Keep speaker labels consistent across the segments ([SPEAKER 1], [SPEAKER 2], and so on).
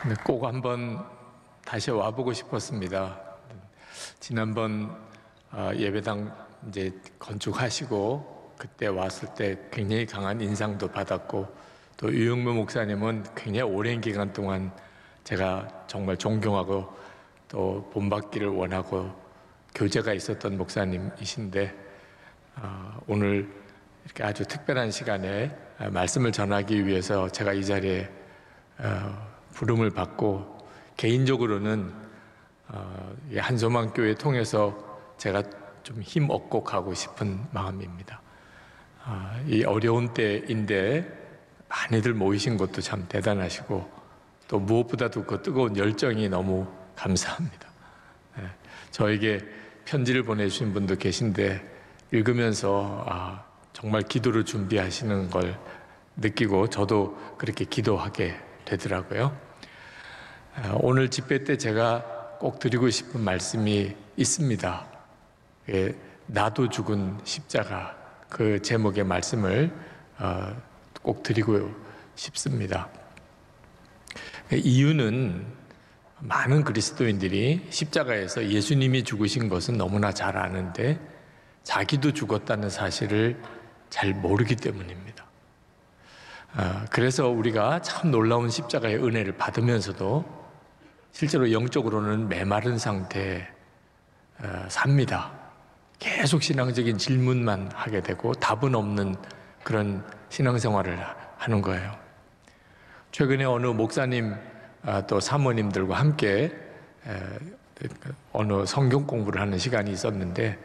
[SPEAKER 1] 근데 꼭 한번 다시 와보고 싶었습니다. 지난번 예배당 이제 건축하시고 그때 왔을 때 굉장히 강한 인상도 받았고, 또 유영묘 목사님은 굉장히 오랜 기간 동안 제가 정말 존경하고 또 본받기를 원하고 교제가 있었던 목사님이신데, 오늘 이렇게 아주 특별한 시간에 말씀을 전하기 위해서 제가 이 자리에 부름을 받고, 개인적으로는 한소망교회 통해서 제가 좀 힘 얻고 가고 싶은 마음입니다. 이 어려운 때인데 많이들 모이신 것도 참 대단하시고, 또 무엇보다도 그 뜨거운 열정이 너무 감사합니다. 저에게 편지를 보내주신 분도 계신데, 읽으면서 정말 기도를 준비하시는 걸 느끼고 저도 그렇게 기도하게 되더라고요. 오늘 집회 때 제가 꼭 드리고 싶은 말씀이 있습니다. 나도 죽은 십자가, 그 제목의 말씀을 꼭 드리고 싶습니다. 이유는 많은 그리스도인들이 십자가에서 예수님이 죽으신 것은 너무나 잘 아는데 자기도 죽었다는 사실을 잘 모르기 때문입니다. 그래서 우리가 참 놀라운 십자가의 은혜를 받으면서도 실제로 영적으로는 메마른 상태에 삽니다. 계속 신앙적인 질문만 하게 되고 답은 없는 그런 신앙생활을 하는 거예요. 최근에 어느 목사님 또 사모님들과 함께 어느 성경 공부를 하는 시간이 있었는데,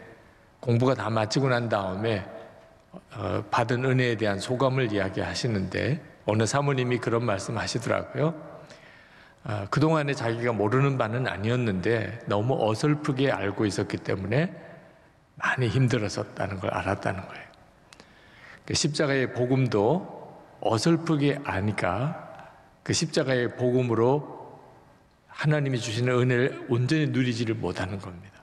[SPEAKER 1] 공부가 다 마치고 난 다음에 받은 은혜에 대한 소감을 이야기하시는데, 어느 사모님이 그런 말씀 하시더라고요. 그동안에 자기가 모르는 바는 아니었는데 너무 어설프게 알고 있었기 때문에 많이 힘들었었다는 걸 알았다는 거예요. 십자가의 복음도 어설프게 아니까 그 십자가의 복음으로 하나님이 주시는 은혜를 온전히 누리지를 못하는 겁니다.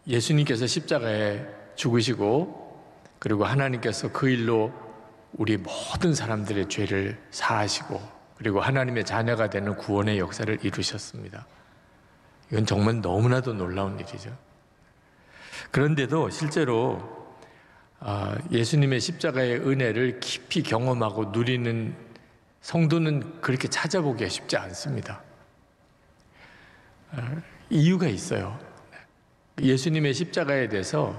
[SPEAKER 1] 예수님께서 십자가에 죽으시고, 그리고 하나님께서 그 일로 우리 모든 사람들의 죄를 사하시고, 그리고 하나님의 자녀가 되는 구원의 역사를 이루셨습니다. 이건 정말 너무나도 놀라운 일이죠. 그런데도 실제로 예수님의 십자가의 은혜를 깊이 경험하고 누리는 성도는 그렇게 찾아보기가 쉽지 않습니다. 이유가 있어요. 예수님의 십자가에 대해서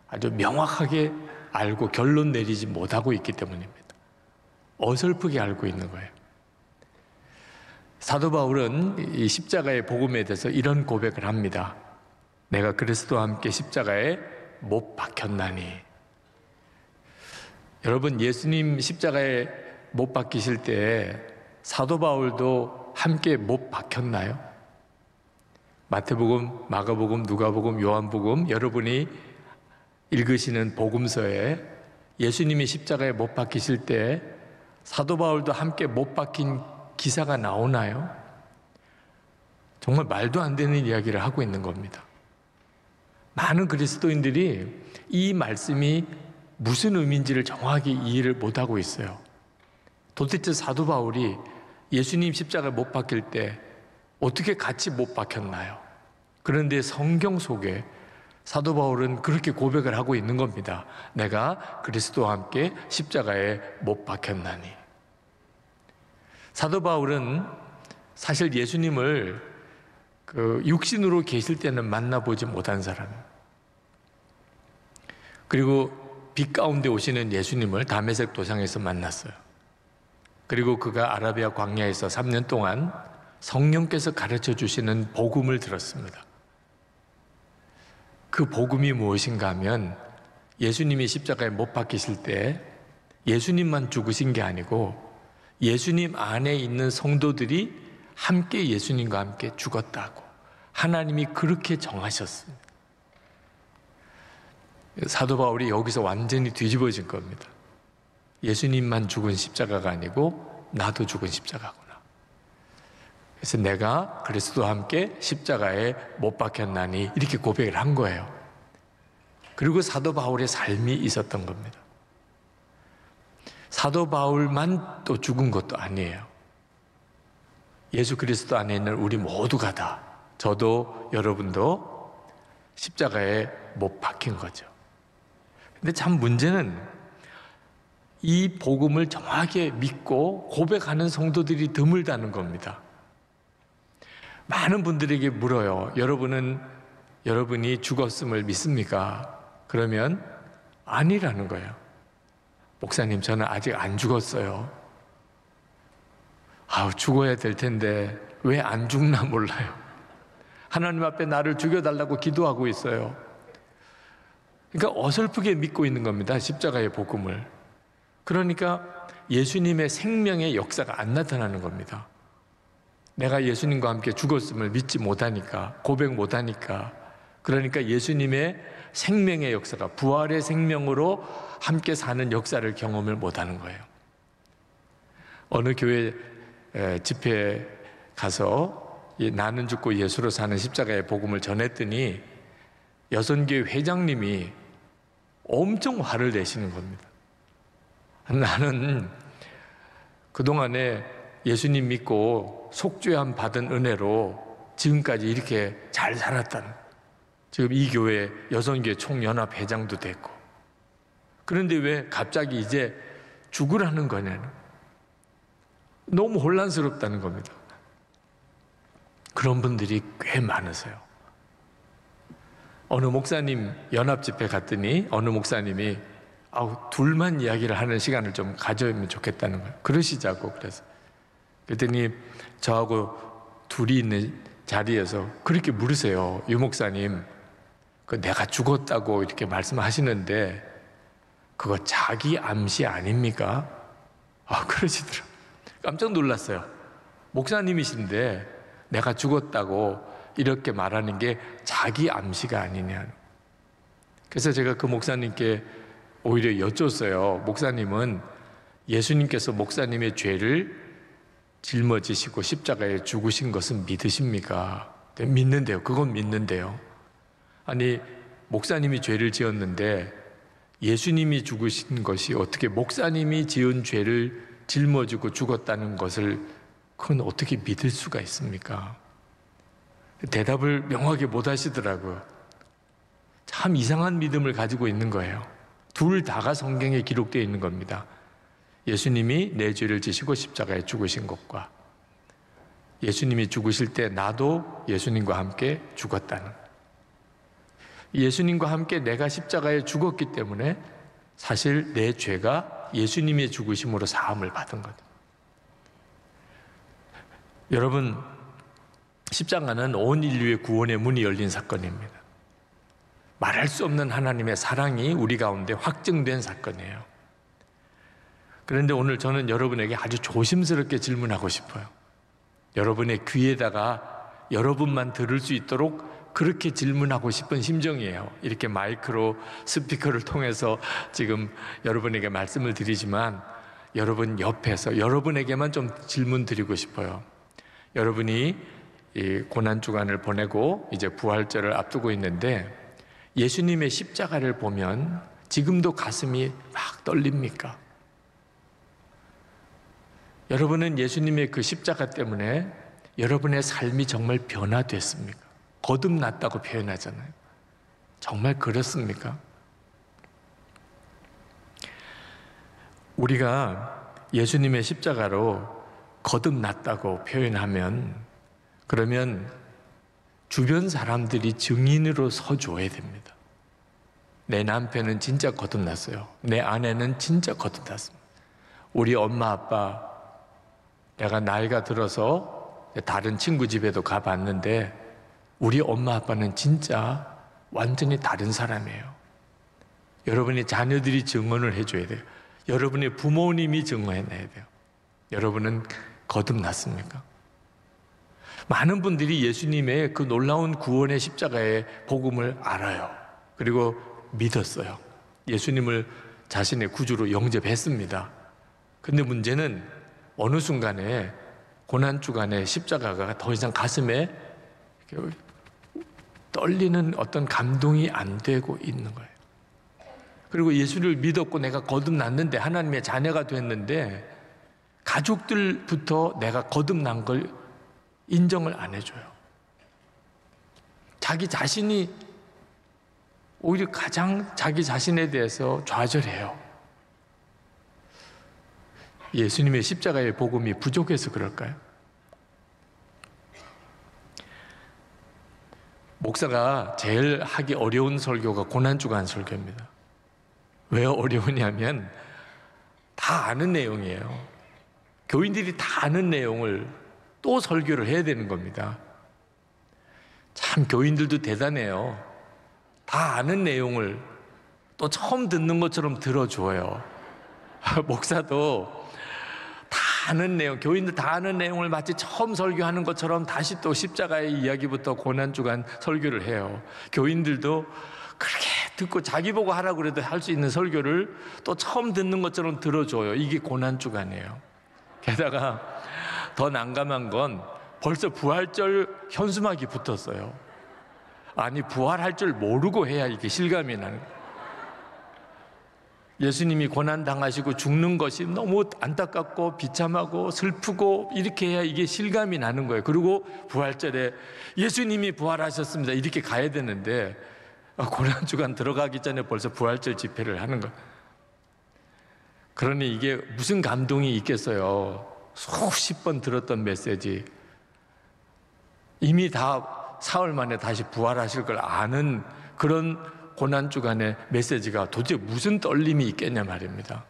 [SPEAKER 1] 아주 명확하게 알고 결론 내리지 못하고 있기 때문입니다. 어설프게 알고 있는 거예요. 사도 바울은 이 십자가의 복음에 대해서 이런 고백을 합니다. 내가 그리스도와 함께 십자가에 못 박혔나니. 여러분, 예수님 십자가에 못 박히실 때 사도 바울도 함께 못 박혔나요? 마태복음, 마가복음, 누가복음, 요한복음, 여러분이 읽으시는 복음서에 예수님이 십자가에 못 박히실 때 사도 바울도 함께 못 박힌 기사가 나오나요? 정말 말도 안 되는 이야기를 하고 있는 겁니다. 많은 그리스도인들이 이 말씀이 무슨 의미인지를 정확히 이해를 못하고 있어요. 도대체 사도 바울이 예수님 십자가에 못 박힐 때 어떻게 같이 못 박혔나요? 그런데 성경 속에 사도 바울은 그렇게 고백을 하고 있는 겁니다. 내가 그리스도와 함께 십자가에 못 박혔나니. 사도 바울은 사실 예수님을 육신으로 계실 때는 만나보지 못한 사람이에요. 그리고 빛 가운데 오시는 예수님을 다메섹 도상에서 만났어요. 그리고 그가 아라비아 광야에서 3년 동안 성령께서 가르쳐 주시는 복음을 들었습니다. 그 복음이 무엇인가 하면, 예수님이 십자가에 못 박히실 때 예수님만 죽으신 게 아니고 예수님 안에 있는 성도들이 함께 예수님과 함께 죽었다고 하나님이 그렇게 정하셨습니다. 사도 바울이 여기서 완전히 뒤집어진 겁니다. 예수님만 죽은 십자가가 아니고 나도 죽은 십자가구나. 그래서 내가 그리스도와 함께 십자가에 못 박혔나니, 이렇게 고백을 한 거예요. 그리고 사도 바울의 삶이 있었던 겁니다. 사도 바울만 또 죽은 것도 아니에요. 예수 그리스도 안에 있는 우리 모두가 다, 저도 여러분도 십자가에 못 박힌 거죠. 근데 참 문제는 이 복음을 정확하게 믿고 고백하는 성도들이 드물다는 겁니다. 많은 분들에게 물어요. 여러분이 죽었음을 믿습니까? 그러면 아니라는 거예요. 목사님, 저는 아직 안 죽었어요. 죽어야 될 텐데 왜 안 죽나 몰라요. 하나님 앞에 나를 죽여달라고 기도하고 있어요. 그러니까 어설프게 믿고 있는 겁니다. 십자가의 복음을. 그러니까 예수님의 생명의 역사가 안 나타나는 겁니다. 내가 예수님과 함께 죽었음을 믿지 못하니까, 고백 못하니까, 그러니까 예수님의 생명의 역사가, 부활의 생명으로 함께 사는 역사를 경험을 못하는 거예요. 어느 교회 집회에 가서 나는 죽고 예수로 사는 십자가의 복음을 전했더니 여선교회 회장님이 엄청 화를 내시는 겁니다. 나는 그동안에 예수님 믿고 속죄함 받은 은혜로 지금까지 이렇게 잘 살았다는, 지금 이 교회 여선교회 총연합 회장도 됐고, 그런데 왜 갑자기 이제 죽으라는 거냐는, 너무 혼란스럽다는 겁니다. 그런 분들이 꽤 많으세요. 어느 목사님 연합 집회 갔더니 어느 목사님이 둘만 이야기를 하는 시간을 좀 가져면 좋겠다는 거예요. 그러시자고. 그랬더니 저하고 둘이 있는 자리에서 그렇게 물으세요. 유 목사님, 내가 죽었다고 이렇게 말씀하시는데 그거 자기 암시 아닙니까? 그러시더라고요. 깜짝 놀랐어요. 목사님이신데 내가 죽었다고 이렇게 말하는 게 자기 암시가 아니냐. 그래서 제가 그 목사님께 오히려 여쭸어요. 목사님은 예수님께서 목사님의 죄를 짊어지시고 십자가에 죽으신 것은 믿으십니까? 네, 믿는데요. 그건 믿는데요. 아니, 목사님이 죄를 지었는데 예수님이 죽으신 것이 어떻게 목사님이 지은 죄를 짊어지고 죽었다는 것을 그건 어떻게 믿을 수가 있습니까? 대답을 명확히 못 하시더라고요. 참 이상한 믿음을 가지고 있는 거예요. 둘 다가 성경에 기록되어 있는 겁니다. 예수님이 내 죄를 지시고 십자가에 죽으신 것과 예수님이 죽으실 때 나도 예수님과 함께 죽었다는, 예수님과 함께 내가 십자가에 죽었기 때문에 사실 내 죄가 예수님의 죽으심으로 사함을 받은 거죠. 여러분, 십자가는 온 인류의 구원의 문이 열린 사건입니다. 말할 수 없는 하나님의 사랑이 우리 가운데 확증된 사건이에요. 그런데 오늘 저는 여러분에게 아주 조심스럽게 질문하고 싶어요. 여러분의 귀에다가 여러분만 들을 수 있도록 그렇게 질문하고 싶은 심정이에요. 이렇게 마이크로 스피커를 통해서 지금 여러분에게 말씀을 드리지만 여러분 옆에서 여러분에게만 좀 질문 드리고 싶어요. 여러분이 이 고난주간을 보내고 이제 부활절을 앞두고 있는데 예수님의 십자가를 보면 지금도 가슴이 막 떨립니까? 여러분은 예수님의 그 십자가 때문에 여러분의 삶이 정말 변화됐습니까? 거듭났다고 표현하잖아요. 정말 그렇습니까? 우리가 예수님의 십자가로 거듭났다고 표현하면 그러면 주변 사람들이 증인으로 서줘야 됩니다. 내 남편은 진짜 거듭났어요. 내 아내는 진짜 거듭났습니다. 우리 엄마 아빠, 내가 나이가 들어서 다른 친구 집에도 가봤는데 우리 엄마 아빠는 진짜 완전히 다른 사람이에요. 여러분의 자녀들이 증언을 해줘야 돼요. 여러분의 부모님이 증언해내야 돼요. 여러분은 거듭났습니까? 많은 분들이 예수님의 그 놀라운 구원의 십자가의 복음을 알아요. 그리고 믿었어요. 예수님을 자신의 구주로 영접했습니다. 근데 문제는 어느 순간에 고난주간에 십자가가 더 이상 가슴에 떨리는 어떤 감동이 안 되고 있는 거예요. 그리고 예수를 믿었고 내가 거듭났는데, 하나님의 자녀가 됐는데 가족들부터 내가 거듭난 걸 인정을 안 해줘요. 자기 자신이 오히려 가장 자기 자신에 대해서 좌절해요. 예수님의 십자가의 복음이 부족해서 그럴까요? 목사가 제일 하기 어려운 설교가 고난주간 설교입니다. 왜 어려우냐면 다 아는 내용이에요. 교인들이 다 아는 내용을 또 설교를 해야 되는 겁니다. 참 교인들도 대단해요. 다 아는 내용을 또 처음 듣는 것처럼 들어줘요. 목사도 다 아는 내용, 교인들 다 아는 내용을 마치 처음 설교하는 것처럼 다시 또 십자가의 이야기부터 고난주간 설교를 해요. 교인들도 그렇게 듣고 자기 보고 하라고 그래도 할 수 있는 설교를 또 처음 듣는 것처럼 들어줘요. 이게 고난주간이에요. 게다가 더 난감한 건 벌써 부활절 현수막이 붙었어요. 아니, 부활할 줄 모르고 해야 이게 실감이 나는 거예요. 예수님이 고난당하시고 죽는 것이 너무 안타깝고 비참하고 슬프고 이렇게 해야 이게 실감이 나는 거예요. 그리고 부활절에 예수님이 부활하셨습니다 이렇게 가야 되는데 고난주간 들어가기 전에 벌써 부활절 집회를 하는 거예요. 그러니 이게 무슨 감동이 있겠어요. 수십 번 들었던 메시지, 이미 다 사흘 만에 다시 부활하실 걸 아는 그런 고난주간의 메시지가 도대체 무슨 떨림이 있겠냐 말입니다.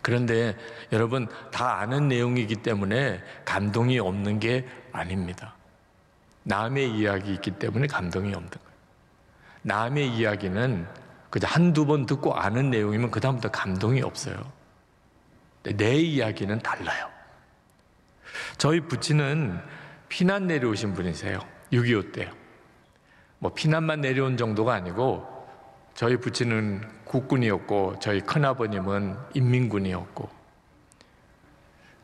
[SPEAKER 1] 그런데 여러분, 다 아는 내용이기 때문에 감동이 없는 게 아닙니다. 남의 이야기 있기 때문에 감동이 없는 거예요. 남의 이야기는 그저 한두 번 듣고 아는 내용이면 그 다음부터 감동이 없어요. 내 이야기는 달라요. 저희 부친은 피난 내려오신 분이세요. 6.25 때요. 뭐 피난만 내려온 정도가 아니고 저희 부친은 국군이었고 저희 큰아버님은 인민군이었고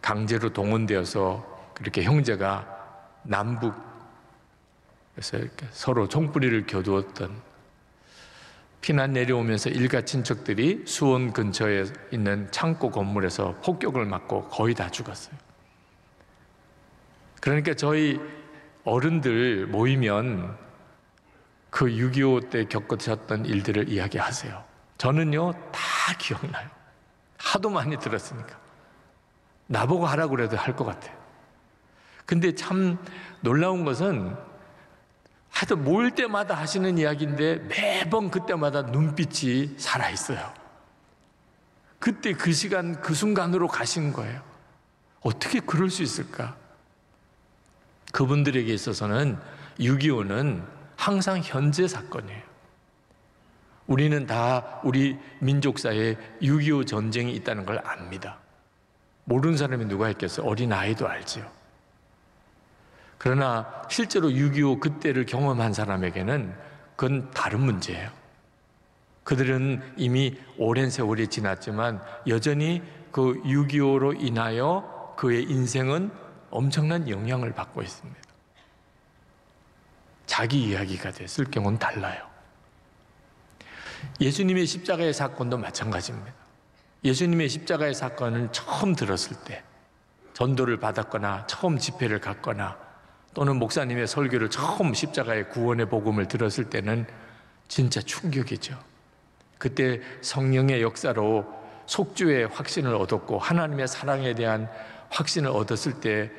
[SPEAKER 1] 강제로 동원되어서 그렇게 형제가 남북에서 이렇게 서로 총뿌리를 겨두었던, 피난 내려오면서 일가 친척들이 수원 근처에 있는 창고 건물에서 폭격을 맞고 거의 다 죽었어요. 그러니까 저희 어른들 모이면 그 6.25 때 겪으셨던 일들을 이야기하세요. 저는요 다 기억나요. 하도 많이 들었으니까 나보고 하라고 그래도 할 것 같아요. 근데 참 놀라운 것은 하여튼 모일 때마다 하시는 이야기인데 매번 그때마다 눈빛이 살아있어요. 그때 그 시간 그 순간으로 가신 거예요. 어떻게 그럴 수 있을까? 그분들에게 있어서는 6.25는 항상 현재 사건이에요. 우리는 다 우리 민족사에 6.25 전쟁이 있다는 걸 압니다. 모르는 사람이 누가 있겠어요? 어린아이도 알지요. 그러나 실제로 6.25 그때를 경험한 사람에게는 그건 다른 문제예요. 그들은 이미 오랜 세월이 지났지만 여전히 그 6.25로 인하여 그의 인생은 엄청난 영향을 받고 있습니다. 자기 이야기가 됐을 경우는 달라요. 예수님의 십자가의 사건도 마찬가지입니다. 예수님의 십자가의 사건을 처음 들었을 때, 전도를 받았거나 처음 집회를 갔거나 또는 목사님의 설교를 처음 십자가의 구원의 복음을 들었을 때는 진짜 충격이죠. 그때 성령의 역사로 속주의 확신을 얻었고 하나님의 사랑에 대한 확신을 얻었을 때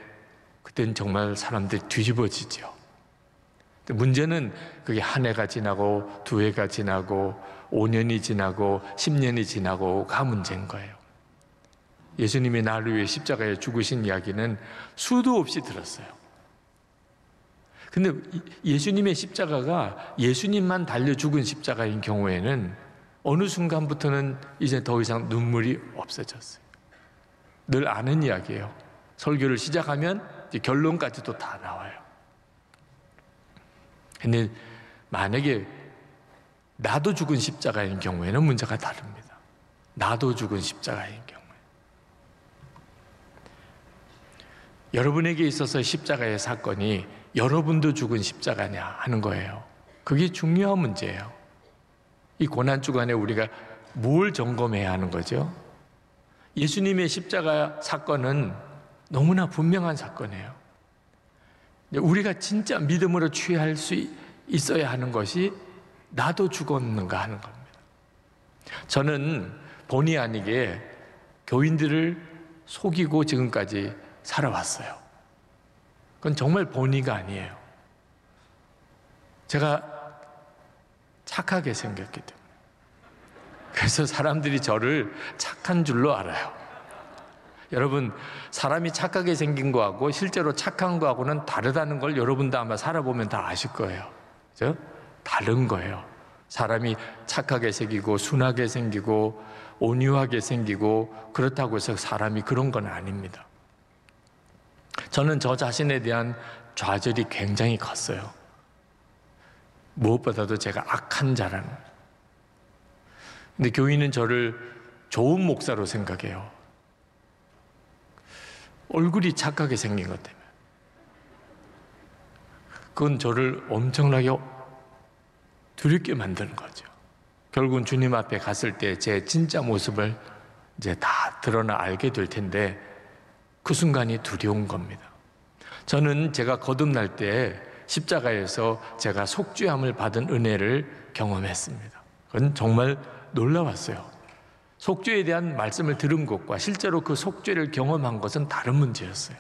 [SPEAKER 1] 그때는 정말 사람들이 뒤집어지죠. 문제는 그게 한 해가 지나고 두 해가 지나고 5년이 지나고 10년이 지나고가 문제인 거예요. 예수님이 나를 위해 십자가에 죽으신 이야기는 수도 없이 들었어요. 근데 예수님의 십자가가 예수님만 달려 죽은 십자가인 경우에는 어느 순간부터는 이제 더 이상 눈물이 없어졌어요. 늘 아는 이야기예요. 설교를 시작하면 이제 결론까지도 다 나와요. 근데 만약에 나도 죽은 십자가인 경우에는 문제가 다릅니다. 나도 죽은 십자가인 경우에. 여러분에게 있어서 십자가의 사건이 여러분도 죽은 십자가냐 하는 거예요. 그게 중요한 문제예요. 이 고난 주간에 우리가 뭘 점검해야 하는 거죠? 예수님의 십자가 사건은 너무나 분명한 사건이에요. 우리가 진짜 믿음으로 취할 수 있어야 하는 것이 나도 죽었는가 하는 겁니다. 저는 본의 아니게 교인들을 속이고 지금까지 살아왔어요. 그건 정말 본의가 아니에요. 제가 착하게 생겼기 때문에. 그래서 사람들이 저를 착한 줄로 알아요. 여러분, 사람이 착하게 생긴 거하고 실제로 착한 거하고는 다르다는 걸 여러분도 아마 살아보면 다 아실 거예요. 그죠? 다른 거예요. 사람이 착하게 생기고 순하게 생기고 온유하게 생기고 그렇다고 해서 사람이 그런 건 아닙니다. 저는 저 자신에 대한 좌절이 굉장히 컸어요. 무엇보다도 제가 악한 자라는. 근데 교인은 저를 좋은 목사로 생각해요. 얼굴이 착하게 생긴 것 때문에. 그건 저를 엄청나게 두렵게 만드는 거죠. 결국은 주님 앞에 갔을 때 제 진짜 모습을 이제 다 드러나 알게 될 텐데 그 순간이 두려운 겁니다. 저는 제가 거듭날 때 십자가에서 제가 속죄함을 받은 은혜를 경험했습니다. 그건 정말 놀라웠어요. 속죄에 대한 말씀을 들은 것과 실제로 그 속죄를 경험한 것은 다른 문제였어요.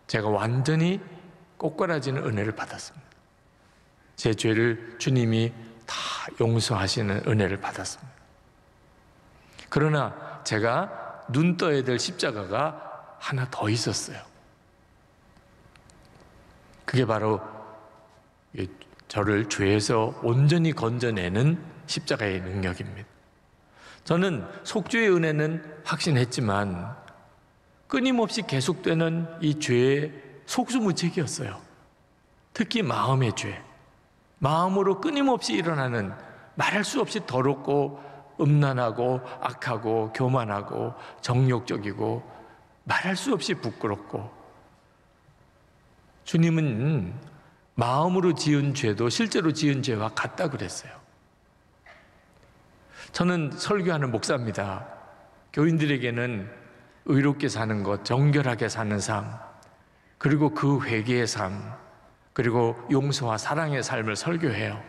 [SPEAKER 1] 제가 완전히 꼬꾸라지는 은혜를 받았습니다. 제 죄를 주님이 다 용서하시는 은혜를 받았습니다. 그러나 제가 눈 떠야 될 십자가가 하나 더 있었어요. 그게 바로 저를 죄에서 온전히 건져내는 십자가의 능력입니다. 저는 속죄의 은혜는 확신했지만 끊임없이 계속되는 이 죄의 속수무책이었어요. 특히 마음의 죄. 마음으로 끊임없이 일어나는 말할 수 없이 더럽고 음란하고 악하고 교만하고 정욕적이고 말할 수 없이 부끄럽고. 주님은 마음으로 지은 죄도 실제로 지은 죄와 같다 그랬어요. 저는 설교하는 목사입니다. 교인들에게는 의롭게 사는 것, 정결하게 사는 삶, 그리고 그 회개의 삶, 그리고 용서와 사랑의 삶을 설교해요.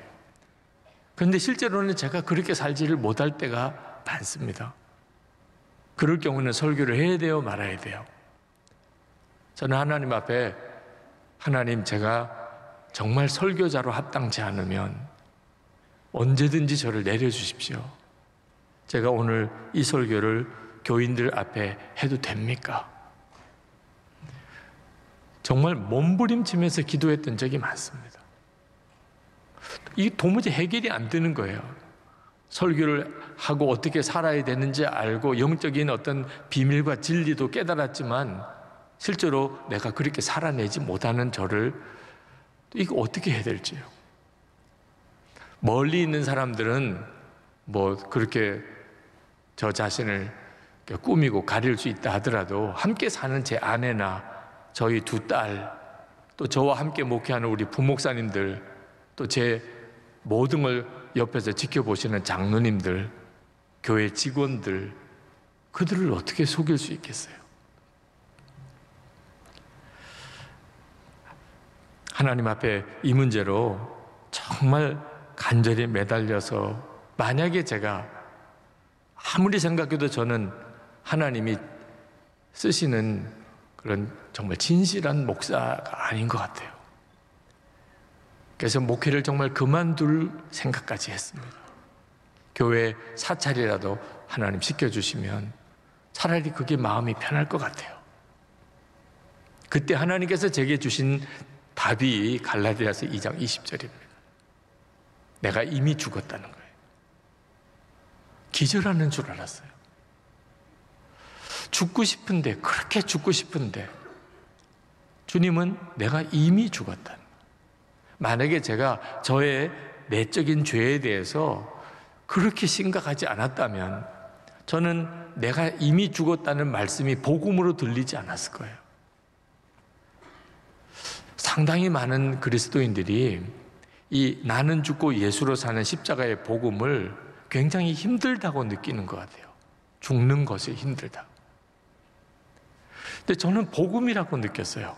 [SPEAKER 1] 그런데 실제로는 제가 그렇게 살지를 못할 때가 많습니다. 그럴 경우는 설교를 해야 돼요, 말아야 돼요? 저는 하나님 앞에 하나님, 제가 정말 설교자로 합당치 않으면 언제든지 저를 내려주십시오. 제가 오늘 이 설교를 교인들 앞에 해도 됩니까? 정말 몸부림치면서 기도했던 적이 많습니다. 이게 도무지 해결이 안 되는 거예요. 설교를 하고 어떻게 살아야 되는지 알고 영적인 어떤 비밀과 진리도 깨달았지만 실제로 내가 그렇게 살아내지 못하는 저를 이거 어떻게 해야 될지요. 멀리 있는 사람들은 뭐 그렇게 저 자신을 꾸미고 가릴 수 있다 하더라도 함께 사는 제 아내나 저희 두 딸, 또 저와 함께 목회하는 우리 부목사님들, 또 제 모든 걸 옆에서 지켜보시는 장로님들, 교회 직원들, 그들을 어떻게 속일 수 있겠어요? 하나님 앞에 이 문제로 정말 간절히 매달려서 만약에 제가 아무리 생각해도 저는 하나님이 쓰시는 그런 정말 진실한 목사가 아닌 것 같아요. 그래서 목회를 정말 그만둘 생각까지 했습니다. 교회 사찰이라도 하나님 시켜주시면 차라리 그게 마음이 편할 것 같아요. 그때 하나님께서 제게 주신 답이 갈라디아서 2장 20절입니다. 내가 이미 죽었다는 거예요. 기절하는 줄 알았어요. 죽고 싶은데, 그렇게 죽고 싶은데 주님은 내가 이미 죽었다는 거예요. 만약에 제가 저의 내적인 죄에 대해서 그렇게 심각하지 않았다면 저는 내가 이미 죽었다는 말씀이 복음으로 들리지 않았을 거예요. 상당히 많은 그리스도인들이 이 나는 죽고 예수로 사는 십자가의 복음을 굉장히 힘들다고 느끼는 것 같아요. 죽는 것이 힘들다. 근데 저는 복음이라고 느꼈어요.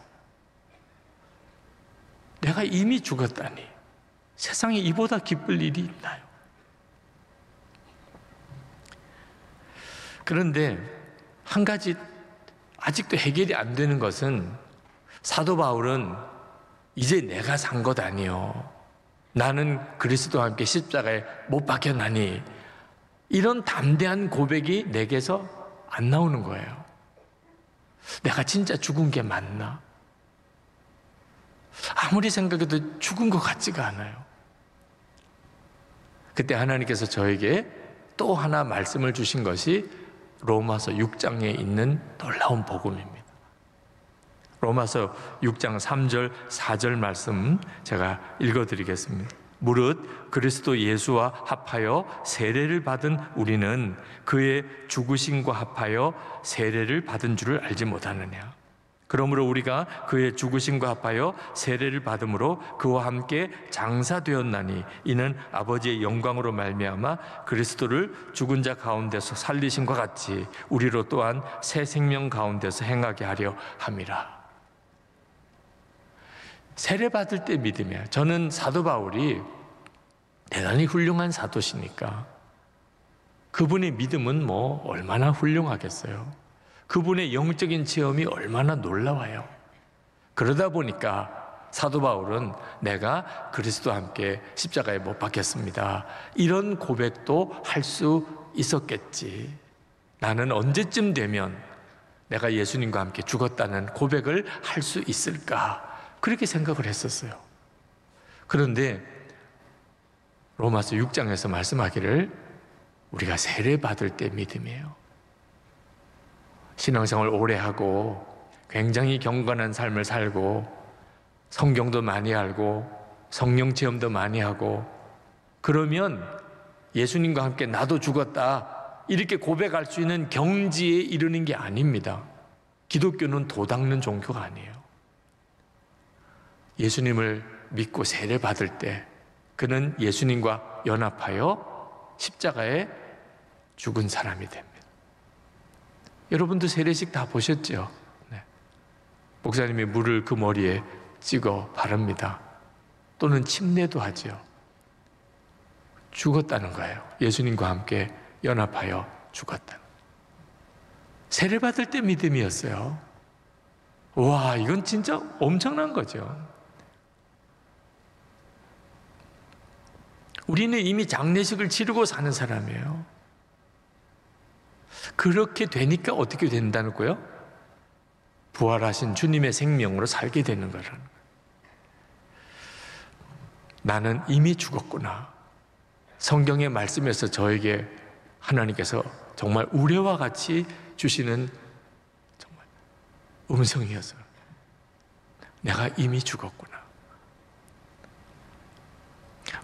[SPEAKER 1] 내가 이미 죽었다니 세상에 이보다 기쁠 일이 있나요? 그런데 한 가지 아직도 해결이 안 되는 것은 사도 바울은 이제 내가 산 것 아니요 나는 그리스도와 함께 십자가에 못 박혔나니 이런 담대한 고백이 내게서 안 나오는 거예요. 내가 진짜 죽은 게 맞나? 아무리 생각해도 죽은 것 같지가 않아요. 그때 하나님께서 저에게 또 하나 말씀을 주신 것이 로마서 6장에 있는 놀라운 복음입니다. 로마서 6장 3절 4절 말씀 제가 읽어드리겠습니다. 무릇 그리스도 예수와 합하여 세례를 받은 우리는 그의 죽으심과 합하여 세례를 받은 줄을 알지 못하느냐. 그러므로 우리가 그의 죽으심과 합하여 세례를 받음으로 그와 함께 장사되었나니 이는 아버지의 영광으로 말미암아 그리스도를 죽은 자 가운데서 살리심과 같이 우리로 또한 새 생명 가운데서 행하게 하려 함이라. 세례 받을 때 믿으면, 저는 사도 바울이 대단히 훌륭한 사도시니까 그분의 믿음은 뭐 얼마나 훌륭하겠어요. 그분의 영적인 체험이 얼마나 놀라워요. 그러다 보니까 사도 바울은 내가 그리스도와 함께 십자가에 못 박혔습니다, 이런 고백도 할 수 있었겠지. 나는 언제쯤 되면 내가 예수님과 함께 죽었다는 고백을 할 수 있을까, 그렇게 생각을 했었어요. 그런데 로마서 6장에서 말씀하기를 우리가 세례 받을 때 믿음이에요. 신앙생활 오래 하고 굉장히 경건한 삶을 살고 성경도 많이 알고 성령 체험도 많이 하고 그러면 예수님과 함께 나도 죽었다 이렇게 고백할 수 있는 경지에 이르는 게 아닙니다. 기독교는 도 닦는 종교가 아니에요. 예수님을 믿고 세례 받을 때 그는 예수님과 연합하여 십자가에 죽은 사람이 됩니다. 여러분도 세례식 다 보셨죠? 네. 목사님이 물을 그 머리에 찍어 바릅니다. 또는 침례도 하죠. 죽었다는 거예요. 예수님과 함께 연합하여 죽었다. 세례 받을 때 믿음이었어요. 와, 이건 진짜 엄청난 거죠. 우리는 이미 장례식을 치르고 사는 사람이에요. 그렇게 되니까 어떻게 된다는 거예요? 부활하신 주님의 생명으로 살게 되는 거라는 거예요. 나는 이미 죽었구나. 성경의 말씀에서 저에게 하나님께서 정말 우레와 같이 주시는 정말 음성이었어요. 내가 이미 죽었구나.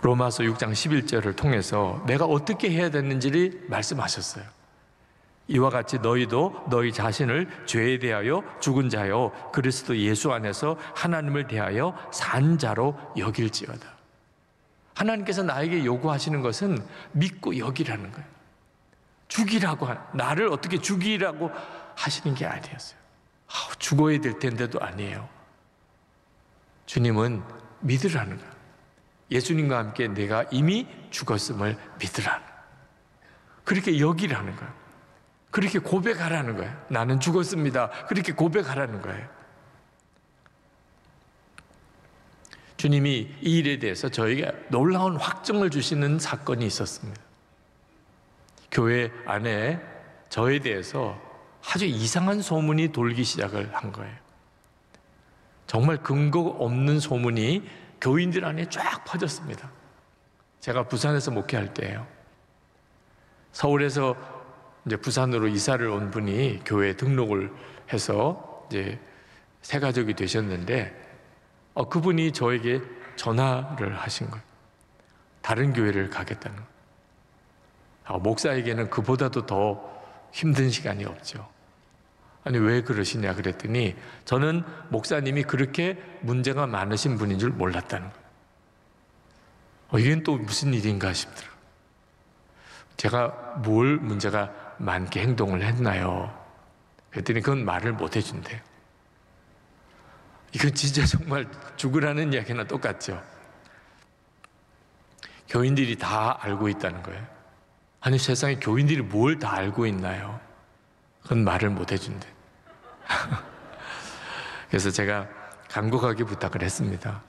[SPEAKER 1] 로마서 6장 11절을 통해서 내가 어떻게 해야 되는지를 말씀하셨어요. 이와 같이 너희도 너희 자신을 죄에 대하여 죽은 자요 그리스도 예수 안에서 하나님을 대하여 산 자로 여길지어다. 하나님께서 나에게 요구하시는 것은 믿고 여기라는 거예요. 죽이라고, 나를 어떻게 죽이라고 하시는 게 아니었어요. 죽어야 될 텐데도 아니에요. 주님은 믿으라는 거예요. 예수님과 함께 내가 이미 죽었음을 믿으라. 그렇게 여기라는 거예요. 그렇게 고백하라는 거예요. 나는 죽었습니다. 그렇게 고백하라는 거예요. 주님이 이 일에 대해서 저에게 놀라운 확증을 주시는 사건이 있었습니다. 교회 안에 저에 대해서 아주 이상한 소문이 돌기 시작을 한 거예요. 정말 근거 없는 소문이 교인들 안에 쫙 퍼졌습니다. 제가 부산에서 목회할 때예요. 서울에서 이제 부산으로 이사를 온 분이 교회에 등록을 해서 이제 새 가족이 되셨는데 그분이 저에게 전화를 하신 거예요. 다른 교회를 가겠다는 거예요. 목사에게는 그보다도 더 힘든 시간이 없죠. 아니 왜 그러시냐 그랬더니 저는 목사님이 그렇게 문제가 많으신 분인 줄 몰랐다는 거예요. 이건 또 무슨 일인가 싶더라고요. 제가 뭘 문제가 많게 행동을 했나요? 그랬더니 그건 말을 못 해준대요. 이건 진짜 정말 죽으라는 이야기나 똑같죠. 교인들이 다 알고 있다는 거예요. 아니, 세상에 교인들이 뭘 다 알고 있나요? 그건 말을 못 해준대. 그래서 제가 간곡하게 부탁을 했습니다.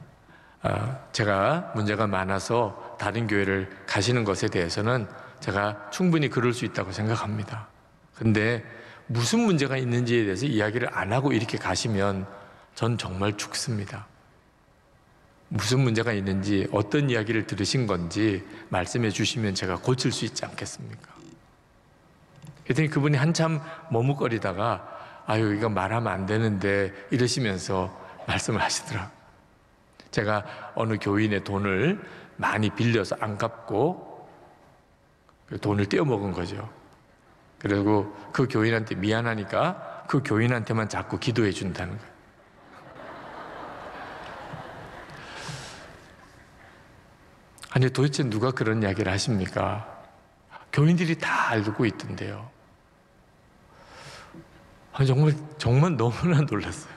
[SPEAKER 1] 제가 문제가 많아서 다른 교회를 가시는 것에 대해서는 제가 충분히 그럴 수 있다고 생각합니다. 근데 무슨 문제가 있는지에 대해서 이야기를 안 하고 이렇게 가시면 전 정말 죽습니다. 무슨 문제가 있는지, 어떤 이야기를 들으신 건지 말씀해 주시면 제가 고칠 수 있지 않겠습니까? 그랬더니 그분이 한참 머뭇거리다가 아유, 이거 말하면 안 되는데 이러시면서 말씀을 하시더라고요. 제가 어느 교인의 돈을 많이 빌려서 안 갚고 그 돈을 떼어먹은 거죠. 그리고 그 교인한테 미안하니까 그 교인한테만 자꾸 기도해 준다는 거예요. 아니, 도대체 누가 그런 이야기를 하십니까? 교인들이 다 알고 있던데요. 정말 너무나 놀랐어요.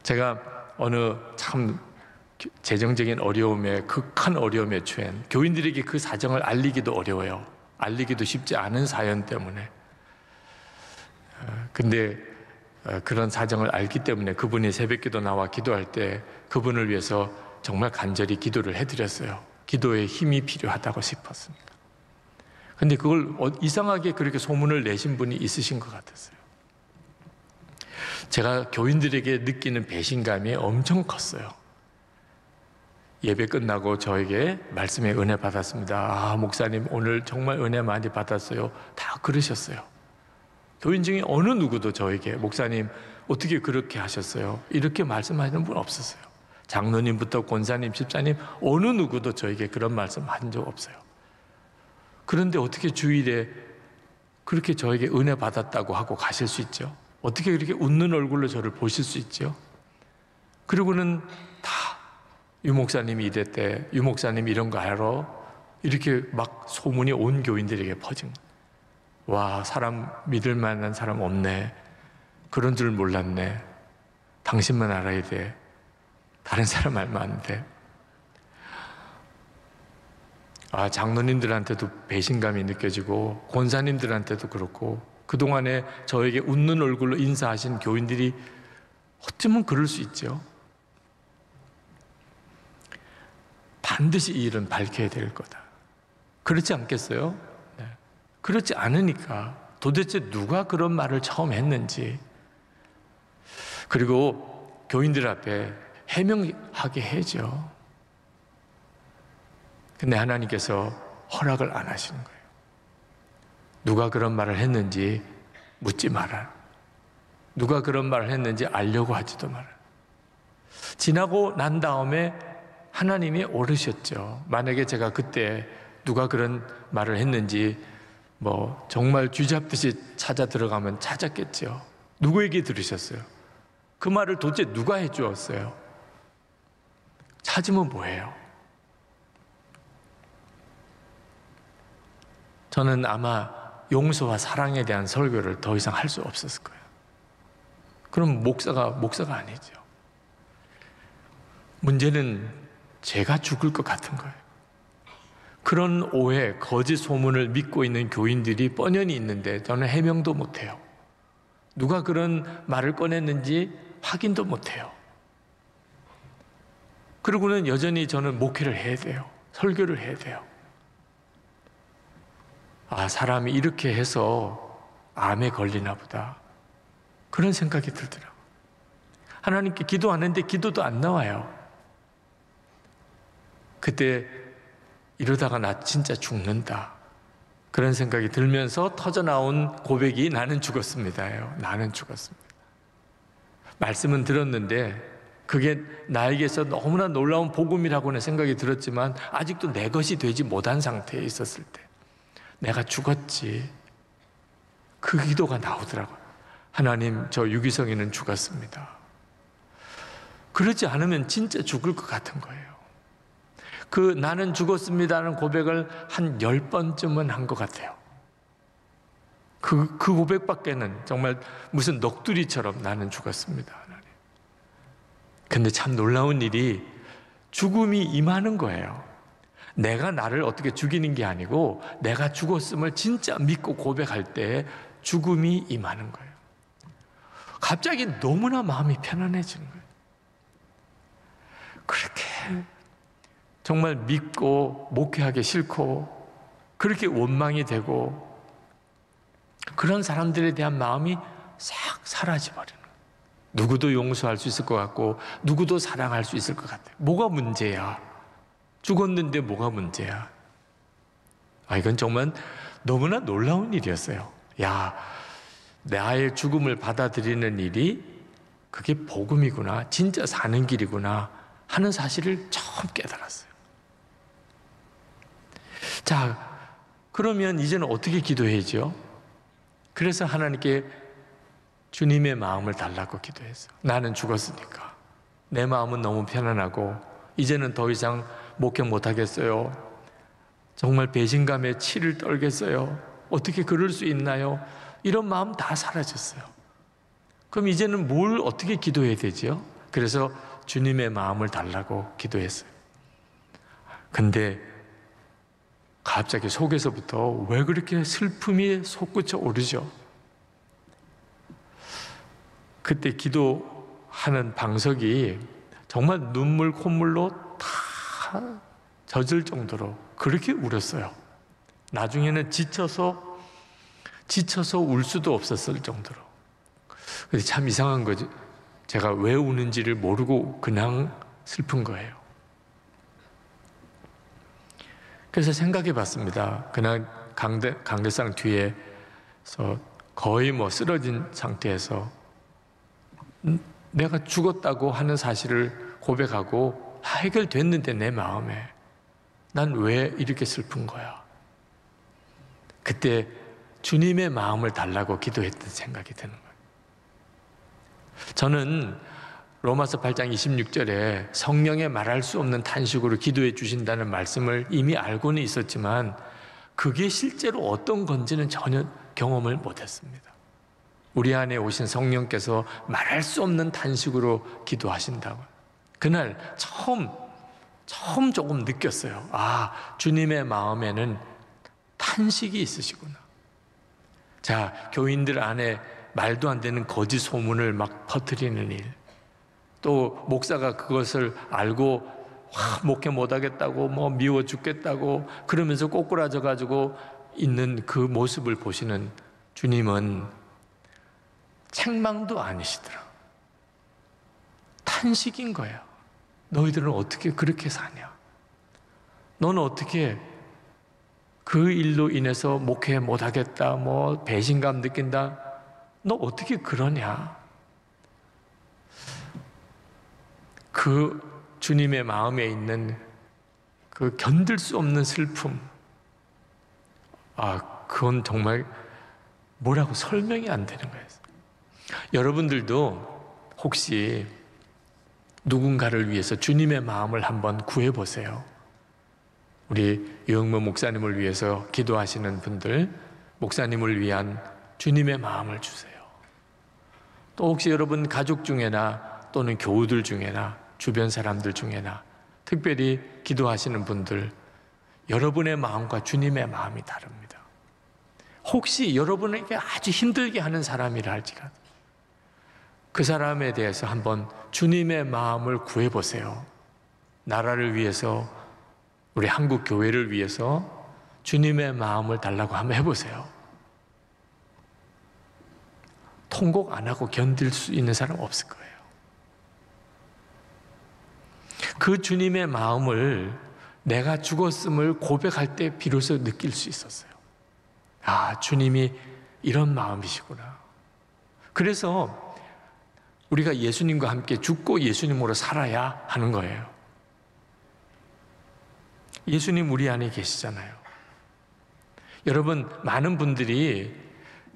[SPEAKER 1] 제가 어느 참 재정적인 어려움에, 극한 어려움에 처한 교인들에게 그 사정을 알리기도 어려워요. 알리기도 쉽지 않은 사연 때문에. 근데 그런 사정을 알기 때문에 그분이 새벽기도 나와 기도할 때 그분을 위해서 정말 간절히 기도를 해드렸어요. 기도에 힘이 필요하다고 싶었습니다. 근데 그걸 이상하게 그렇게 소문을 내신 분이 있으신 것 같았어요. 제가 교인들에게 느끼는 배신감이 엄청 컸어요. 예배 끝나고 저에게 말씀의 은혜 받았습니다. 목사님 오늘 정말 은혜 많이 받았어요. 다 그러셨어요. 교인 중에 어느 누구도 저에게 목사님 어떻게 그렇게 하셨어요? 이렇게 말씀하시는 분 없었어요. 장로님부터 권사님, 집사님 어느 누구도 저에게 그런 말씀 한 적 없어요. 그런데 어떻게 주일에 그렇게 저에게 은혜 받았다고 하고 가실 수 있죠? 어떻게 그렇게 웃는 얼굴로 저를 보실 수 있죠? 그리고는 다 유목사님이 이랬대, 유목사님이 이런 거 알아? 이렇게 막 소문이 온 교인들에게 퍼진 거예요. 와, 사람 믿을 만한 사람 없네. 그런 줄 몰랐네. 당신만 알아야 돼. 다른 사람 알면 안 돼. 장로님들한테도 배신감이 느껴지고 권사님들한테도 그렇고 그동안에 저에게 웃는 얼굴로 인사하신 교인들이 어쩌면 그럴 수 있죠. 반드시 이 일은 밝혀야 될 거다. 그렇지 않겠어요? 네. 그렇지 않으니까 도대체 누가 그런 말을 처음 했는지, 그리고 교인들 앞에 해명하게 해죠. 근데 하나님께서 허락을 안 하시는 거예요. 누가 그런 말을 했는지 묻지 마라. 누가 그런 말을 했는지 알려고 하지도 마라. 지나고 난 다음에 하나님이 오르셨죠. 만약에 제가 그때 누가 그런 말을 했는지 정말 쥐잡듯이 찾아 들어가면 찾았겠죠. 누구에게 들으셨어요? 그 말을 도대체 누가 해주었어요? 찾으면 뭐예요? 저는 아마 용서와 사랑에 대한 설교를 더 이상 할 수 없었을 거예요. 그럼 목사가 아니죠. 문제는 제가 죽을 것 같은 거예요. 그런 오해, 거짓 소문을 믿고 있는 교인들이 뻔연히 있는데 저는 해명도 못해요. 누가 그런 말을 꺼냈는지 확인도 못해요. 그리고는 여전히 저는 목회를 해야 돼요. 설교를 해야 돼요. 사람이 이렇게 해서 암에 걸리나 보다. 그런 생각이 들더라고요. 하나님께 기도하는데 기도도 안 나와요. 그때 이러다가 나 진짜 죽는다. 그런 생각이 들면서 터져나온 고백이 나는 죽었습니다예요. 나는 죽었습니다. 말씀은 들었는데 그게 나에게서 너무나 놀라운 복음이라고는 생각이 들었지만 아직도 내 것이 되지 못한 상태에 있었을 때 내가 죽었지. 그 기도가 나오더라고요. 하나님, 저 유기성이는 죽었습니다. 그러지 않으면 진짜 죽을 것 같은 거예요. 그 나는 죽었습니다는 고백을 한 10번쯤은 한 것 같아요. 그 고백밖에는 정말 무슨 넋두리처럼 나는 죽었습니다. 근데 참 놀라운 일이 죽음이 임하는 거예요. 내가 나를 어떻게 죽이는 게 아니고 내가 죽었음을 진짜 믿고 고백할 때 죽음이 임하는 거예요. 갑자기 너무나 마음이 편안해지는 거예요. 그렇게 정말 믿고 목회하기 싫고 그렇게 원망이 되고 그런 사람들에 대한 마음이 싹 사라져버리는 거예요. 누구도 용서할 수 있을 것 같고 누구도 사랑할 수 있을 것 같아요. 뭐가 문제야? 죽었는데 뭐가 문제야? 이건 정말 너무나 놀라운 일이었어요. 나의 죽음을 받아들이는 일이 그게 복음이구나, 진짜 사는 길이구나 하는 사실을 처음 깨달았어요. 자, 그러면 이제는 어떻게 기도해야죠? 그래서 하나님께 주님의 마음을 달라고 기도했어요. 나는 죽었으니까 내 마음은 너무 편안하고 이제는 더 이상 목회 못하겠어요. 정말 배신감에 치를 떨겠어요. 어떻게 그럴 수 있나요? 이런 마음 다 사라졌어요. 그럼 이제는 뭘 어떻게 기도해야 되죠? 그래서 주님의 마음을 달라고 기도했어요. 근데 갑자기 속에서부터 왜 그렇게 슬픔이 솟구쳐 오르죠? 그때 기도하는 방석이 정말 눈물 콧물로 다 젖을 정도로 그렇게 울었어요. 나중에는 지쳐서 울 수도 없었을 정도로. 근데 참 이상한 거죠. 제가 왜 우는지를 모르고 그냥 슬픈 거예요. 그래서 생각해 봤습니다. 그냥 강대상 뒤에서 거의 쓰러진 상태에서 내가 죽었다고 하는 사실을 고백하고 해결됐는데 내 마음에 난 왜 이렇게 슬픈 거야? 그때 주님의 마음을 달라고 기도했던 생각이 드는 거예요. 저는 로마서 8장 26절에 성령의 말할 수 없는 탄식으로 기도해 주신다는 말씀을 이미 알고는 있었지만 그게 실제로 어떤 건지는 전혀 경험을 못했습니다. 우리 안에 오신 성령께서 말할 수 없는 탄식으로 기도하신다고. 그날 처음 조금 느꼈어요. 주님의 마음에는 탄식이 있으시구나. 자, 교인들 안에 말도 안 되는 거짓 소문을 막 퍼뜨리는 일, 또 목사가 그것을 알고 목회 못하겠다고 미워 죽겠다고 그러면서 꼬꾸라져 가지고 있는 그 모습을 보시는 주님은 책망도 아니시더라. 탄식인 거예요. 너희들은 어떻게 그렇게 사냐? 너는 어떻게 그 일로 인해서 목회 못하겠다, 배신감 느낀다? 너 어떻게 그러냐? 그 주님의 마음에 있는 그 견딜 수 없는 슬픔, 그건 정말 뭐라고 설명이 안 되는 거예요. 여러분들도 혹시 누군가를 위해서 주님의 마음을 한번 구해보세요. 우리 유영모 목사님을 위해서 기도하시는 분들, 목사님을 위한 주님의 마음을 주세요. 또 혹시 여러분 가족 중에나 또는 교우들 중에나 주변 사람들 중에나 특별히 기도하시는 분들, 여러분의 마음과 주님의 마음이 다릅니다. 혹시 여러분에게 아주 힘들게 하는 사람이라 할지라도 그 사람에 대해서 한번 주님의 마음을 구해보세요. 나라를 위해서, 우리 한국 교회를 위해서 주님의 마음을 달라고 한번 해보세요. 통곡 안 하고 견딜 수 있는 사람 없을 거예요. 그 주님의 마음을 내가 죽었음을 고백할 때 비로소 느낄 수 있었어요. 주님이 이런 마음이시구나. 그래서 우리가 예수님과 함께 죽고 예수님으로 살아야 하는 거예요. 예수님 우리 안에 계시잖아요. 여러분, 많은 분들이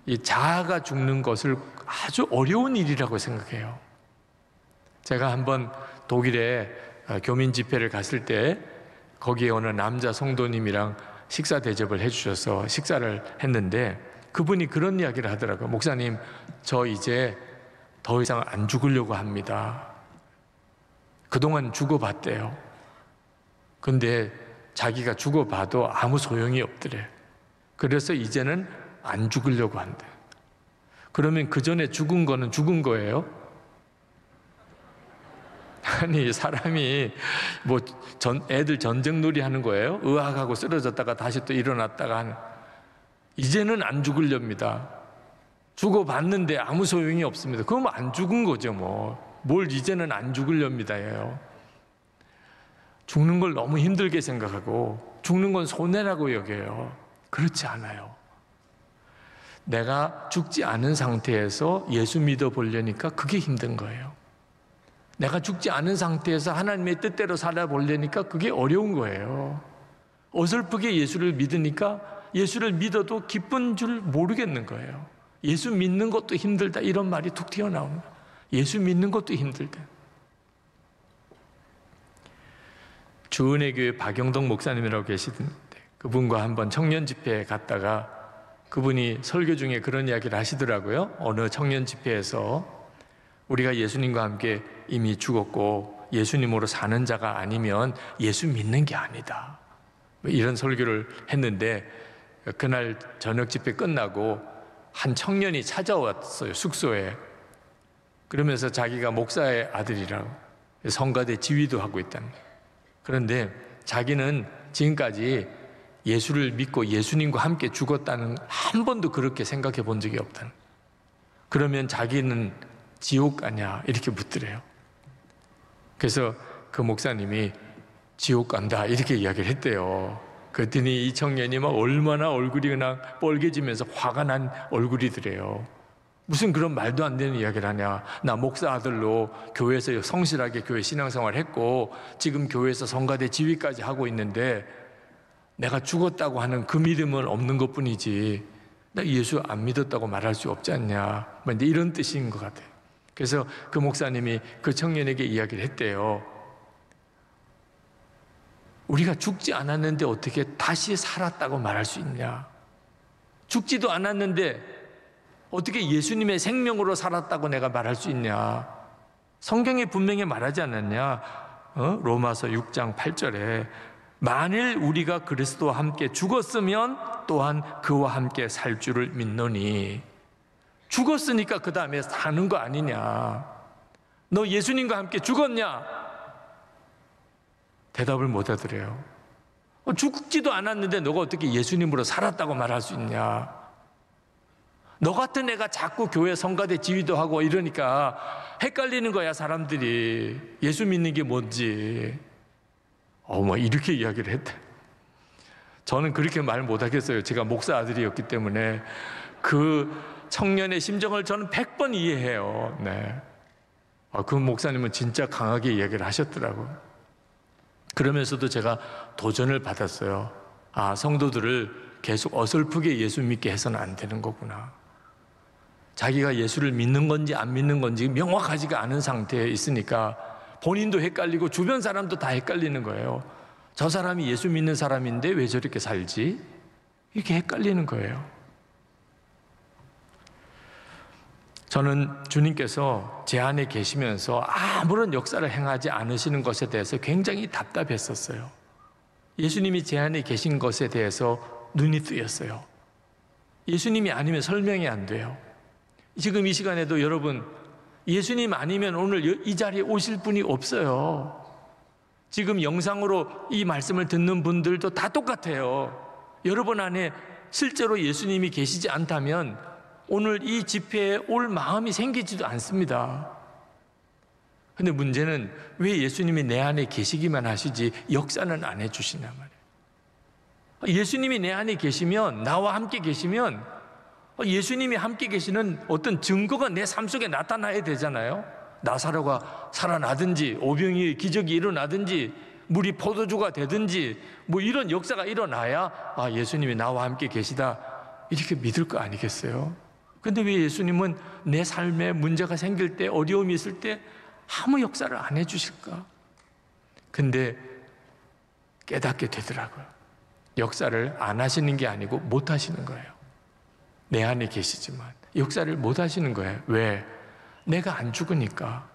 [SPEAKER 1] 이 자아가 죽는 것을 아주 어려운 일이라고 생각해요. 제가 한번 독일에 교민 집회를 갔을 때 거기에 어느 남자 성도님이랑 식사 대접을 해주셔서 식사를 했는데 그분이 그런 이야기를 하더라고요. 목사님, 저 이제 더 이상 안 죽으려고 합니다. 그동안 죽어봤대요. 근데 자기가 죽어봐도 아무 소용이 없더래. 그래서 이제는 안 죽으려고 한대. 그러면 그 전에 죽은 거는 죽은 거예요? 아니, 사람이 뭐 애들 전쟁놀이 하는 거예요? 의학하고 쓰러졌다가 다시 또 일어났다가 하는. 이제는 안 죽으렵니다. 죽어봤는데 아무 소용이 없습니다. 그럼 안 죽은 거죠, 뭐. 뭘 이제는 안 죽으렵니다예요. 죽는 걸 너무 힘들게 생각하고 죽는 건 손해라고 여겨요. 그렇지 않아요. 내가 죽지 않은 상태에서 예수 믿어 보려니까 그게 힘든 거예요. 내가 죽지 않은 상태에서 하나님의 뜻대로 살아보려니까 그게 어려운 거예요. 어설프게 예수를 믿으니까 예수를 믿어도 기쁜 줄 모르겠는 거예요. 예수 믿는 것도 힘들다 이런 말이 툭 튀어나옵니다. 예수 믿는 것도 힘들다. 주은혜교회 박영덕 목사님이라고 계시던데 그분과 한번 청년 집회에 갔다가 그분이 설교 중에 그런 이야기를 하시더라고요. 어느 청년 집회에서 우리가 예수님과 함께 이미 죽었고 예수님으로 사는 자가 아니면 예수 믿는 게 아니다. 이런 설교를 했는데 그날 저녁 집회 끝나고 한 청년이 찾아왔어요. 숙소에. 그러면서 자기가 목사의 아들이라고 성가대 지휘도 하고 있다는 거예요. 그런데 자기는 지금까지 예수를 믿고 예수님과 함께 죽었다는 한 번도 그렇게 생각해 본 적이 없다는 거예요. 그러면 자기는 지옥 가냐 이렇게 묻더래요. 그래서 그 목사님이 지옥 간다 이렇게 이야기를 했대요. 그랬더니 이 청년이 막 얼마나 얼굴이 그냥 뻘개지면서 화가 난 얼굴이더래요. 무슨 그런 말도 안 되는 이야기를 하냐. 나 목사 아들로 교회에서 성실하게 교회 신앙생활 했고 지금 교회에서 성가대 지휘까지 하고 있는데 내가 죽었다고 하는 그 믿음은 없는 것뿐이지 나 예수 안 믿었다고 말할 수 없지 않냐. 이런 뜻인 것 같아요. 그래서 그 목사님이 그 청년에게 이야기를 했대요. 우리가 죽지 않았는데 어떻게 다시 살았다고 말할 수 있냐. 죽지도 않았는데 어떻게 예수님의 생명으로 살았다고 내가 말할 수 있냐. 성경에 분명히 말하지 않았냐. 로마서 6장 8절에 만일 우리가 그리스도와 함께 죽었으면 또한 그와 함께 살 줄을 믿노니. 죽었으니까 그 다음에 사는 거 아니냐. 너 예수님과 함께 죽었냐? 대답을 못 하더래요. 죽지도 않았는데 너가 어떻게 예수님으로 살았다고 말할 수 있냐. 너 같은 애가 자꾸 교회 성가대 지휘도 하고 이러니까 헷갈리는 거야 사람들이. 예수 믿는 게 뭔지. 이렇게 이야기를 했대. 저는 그렇게 말 못하겠어요. 제가 목사 아들이었기 때문에 그 청년의 심정을 저는 100번 이해해요. 네. 그 목사님은 진짜 강하게 이야기를 하셨더라고요. 그러면서도 제가 도전을 받았어요. 성도들을 계속 어설프게 예수 믿게 해서는 안 되는 거구나. 자기가 예수를 믿는 건지 안 믿는 건지 명확하지가 않은 상태에 있으니까 본인도 헷갈리고 주변 사람도 다 헷갈리는 거예요. 저 사람이 예수 믿는 사람인데 왜 저렇게 살지? 이렇게 헷갈리는 거예요. 저는 주님께서 제 안에 계시면서 아무런 역사를 행하지 않으시는 것에 대해서 굉장히 답답했었어요. 예수님이 제 안에 계신 것에 대해서 눈이 뜨였어요. 예수님이 아니면 설명이 안 돼요. 지금 이 시간에도 여러분 예수님 아니면 오늘 이 자리에 오실 분이 없어요. 지금 영상으로 이 말씀을 듣는 분들도 다 똑같아요. 여러분 안에 실제로 예수님이 계시지 않다면 오늘 이 집회에 올 마음이 생기지도 않습니다. 근데 문제는 왜 예수님이 내 안에 계시기만 하시지 역사는 안 해주시냐 말이에요. 예수님이 내 안에 계시면, 나와 함께 계시면 예수님이 함께 계시는 어떤 증거가 내 삶 속에 나타나야 되잖아요. 나사로가 살아나든지 오병이의 기적이 일어나든지 물이 포도주가 되든지 이런 역사가 일어나야 예수님이 나와 함께 계시다 이렇게 믿을 거 아니겠어요? 근데 왜 예수님은 내 삶에 문제가 생길 때, 어려움이 있을 때 아무 역사를 안 해주실까? 근데 깨닫게 되더라고요. 역사를 안 하시는 게 아니고 못 하시는 거예요. 내 안에 계시지만 역사를 못 하시는 거예요. 왜? 내가 안 죽으니까.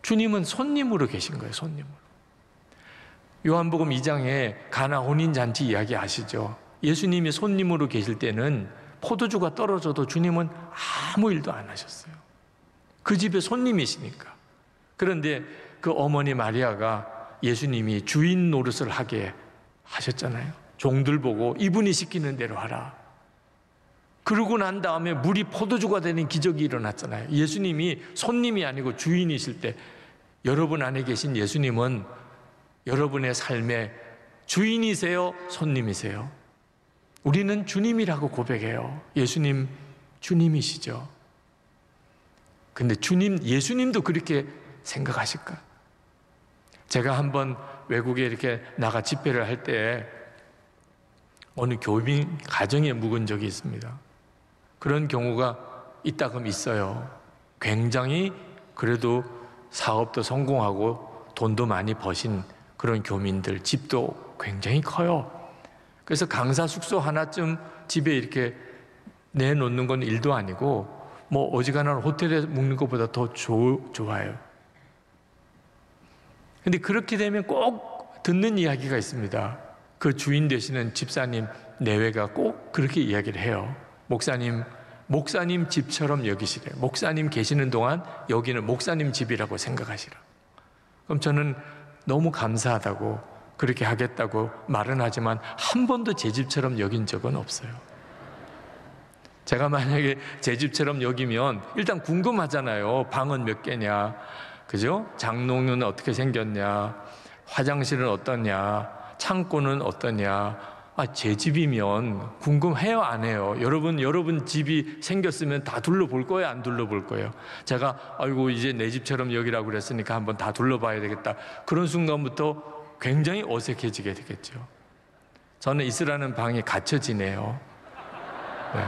[SPEAKER 1] 주님은 손님으로 계신 거예요. 손님으로. 요한복음 2장에 가나 혼인잔치 이야기 아시죠? 예수님이 손님으로 계실 때는 포도주가 떨어져도 주님은 아무 일도 안 하셨어요. 그 집에 손님이시니까. 그런데 그 어머니 마리아가 예수님이 주인 노릇을 하게 하셨잖아요. 종들 보고 이분이 시키는 대로 하라. 그러고 난 다음에 물이 포도주가 되는 기적이 일어났잖아요. 예수님이 손님이 아니고 주인이실 때 여러분 안에 계신 예수님은 여러분의 삶의 주인이세요? 손님이세요? 우리는 주님이라고 고백해요. 예수님 주님이시죠. 근데 예수님도 그렇게 생각하실까? 제가 한번 외국에 이렇게 나가 집회를 할 때 어느 교민 가정에 묵은 적이 있습니다. 그런 경우가 있다금 있어요. 굉장히 그래도 사업도 성공하고 돈도 많이 버신 그런 교민들, 집도 굉장히 커요. 그래서 강사 숙소 하나쯤 집에 이렇게 내놓는 건 일도 아니고 뭐 어지간한 호텔에 묵는 것보다 더 좋아요. 근데 그렇게 되면 꼭 듣는 이야기가 있습니다. 그 주인 되시는 집사님 내외가 꼭 그렇게 이야기를 해요. 목사님 집처럼 여기시래요. 목사님 계시는 동안 여기는 목사님 집이라고 생각하시라. 그럼 저는 너무 감사하다고 그렇게 하겠다고 말은 하지만 한 번도 제 집처럼 여긴 적은 없어요. 제가 만약에 제 집처럼 여기면 일단 궁금하잖아요. 방은 몇 개냐, 그죠? 장롱은 어떻게 생겼냐, 화장실은 어떠냐, 창고는 어떠냐. 제 집이면 궁금해요, 안 해요? 여러분 집이 생겼으면 다 둘러볼 거예요, 안 둘러볼 거예요? 제가 아이고 이제 내 집처럼 여기라고 그랬으니까 한번 다 둘러봐야 되겠다. 그런 순간부터 굉장히 어색해지게 되겠죠. 저는 이슬라는 방에 갇혀 지내요. 네.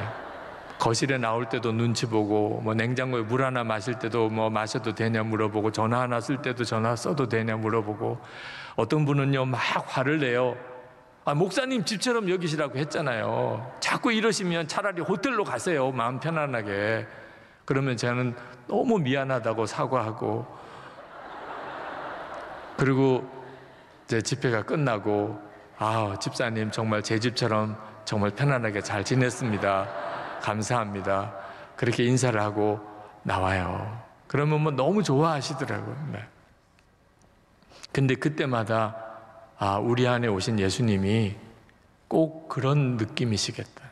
[SPEAKER 1] 거실에 나올 때도 눈치 보고, 뭐 냉장고에 물 하나 마실 때도 뭐 마셔도 되냐 물어보고, 전화 하나 쓸 때도 전화 써도 되냐 물어보고, 어떤 분은요 막 화를 내요. 목사님 집처럼 여기시라고 했잖아요. 자꾸 이러시면 차라리 호텔로 가세요. 마음 편안하게. 그러면 저는 너무 미안하다고 사과하고, 그리고 이제 집회가 끝나고 집사님 정말 제 집처럼 정말 편안하게 잘 지냈습니다. 감사합니다. 그렇게 인사를 하고 나와요. 그러면 뭐 너무 좋아하시더라고요. 네. 근데 그때마다 우리 안에 오신 예수님이 꼭 그런 느낌이시겠다.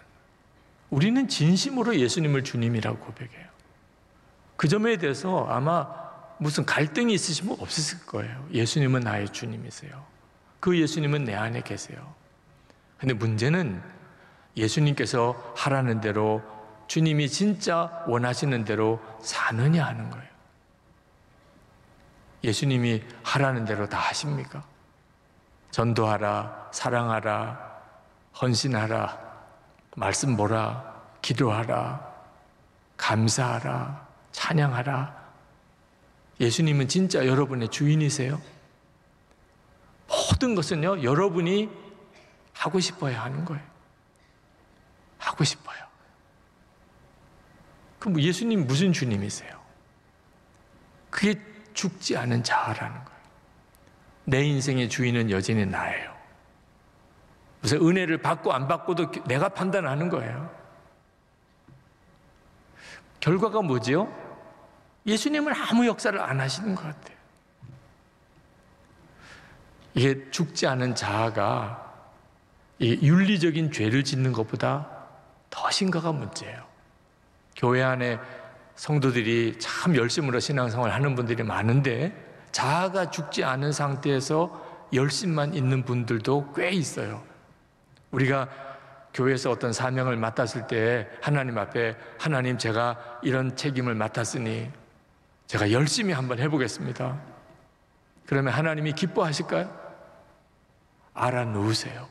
[SPEAKER 1] 우리는 진심으로 예수님을 주님이라고 고백해요. 그 점에 대해서 아마 무슨 갈등이 있으시면 없으실 거예요. 예수님은 나의 주님이세요. 그 예수님은 내 안에 계세요. 근데 문제는 예수님께서 하라는 대로, 주님이 진짜 원하시는 대로 사느냐 하는 거예요. 예수님이 하라는 대로 다 하십니까? 전도하라, 사랑하라, 헌신하라, 말씀 보라, 기도하라, 감사하라, 찬양하라. 예수님은 진짜 여러분의 주인이세요? 모든 것은요, 여러분이 하고 싶어야 하는 거예요. 하고 싶어요. 그럼 예수님 무슨 주님이세요? 그게 죽지 않은 자아라는 거예요. 내 인생의 주인은 여전히 나예요. 무슨 은혜를 받고 안 받고도 내가 판단하는 거예요. 결과가 뭐지요? 예수님은 아무 역사를 안 하시는 것 같아요. 이게 죽지 않은 자아가 윤리적인 죄를 짓는 것보다 더 심각한 문제예요. 교회 안에 성도들이 참 열심으로 신앙생활을 하는 분들이 많은데 자아가 죽지 않은 상태에서 열심만 있는 분들도 꽤 있어요. 우리가 교회에서 어떤 사명을 맡았을 때 하나님 앞에, 하나님 제가 이런 책임을 맡았으니 제가 열심히 한번 해보겠습니다. 그러면 하나님이 기뻐하실까요? 알아놓으세요.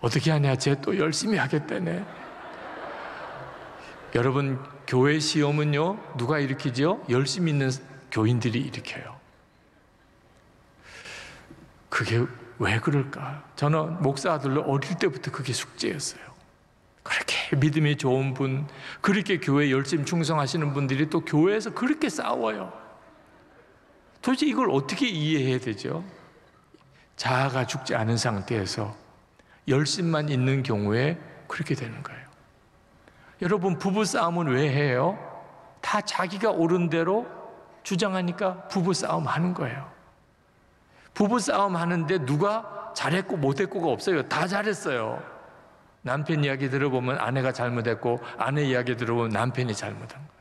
[SPEAKER 1] 어떻게 하냐, 쟤 또 열심히 하겠다네. 여러분, 교회 시험은요 누가 일으키죠? 열심히 있는 교인들이 일으켜요. 그게 왜 그럴까? 저는 목사 아들로 어릴 때부터 그게 숙제였어요. 그렇게 믿음이 좋은 분, 그렇게 교회에 열심히 충성하시는 분들이 또 교회에서 그렇게 싸워요. 도대체 이걸 어떻게 이해해야 되죠? 자아가 죽지 않은 상태에서 열심만 있는 경우에 그렇게 되는 거예요. 여러분, 부부싸움은 왜 해요? 다 자기가 옳은 대로 주장하니까 부부싸움 하는 거예요. 부부싸움 하는데 누가 잘했고 못했고가 없어요. 다 잘했어요. 남편 이야기 들어보면 아내가 잘못했고, 아내 이야기 들어보면 남편이 잘못한 거예요.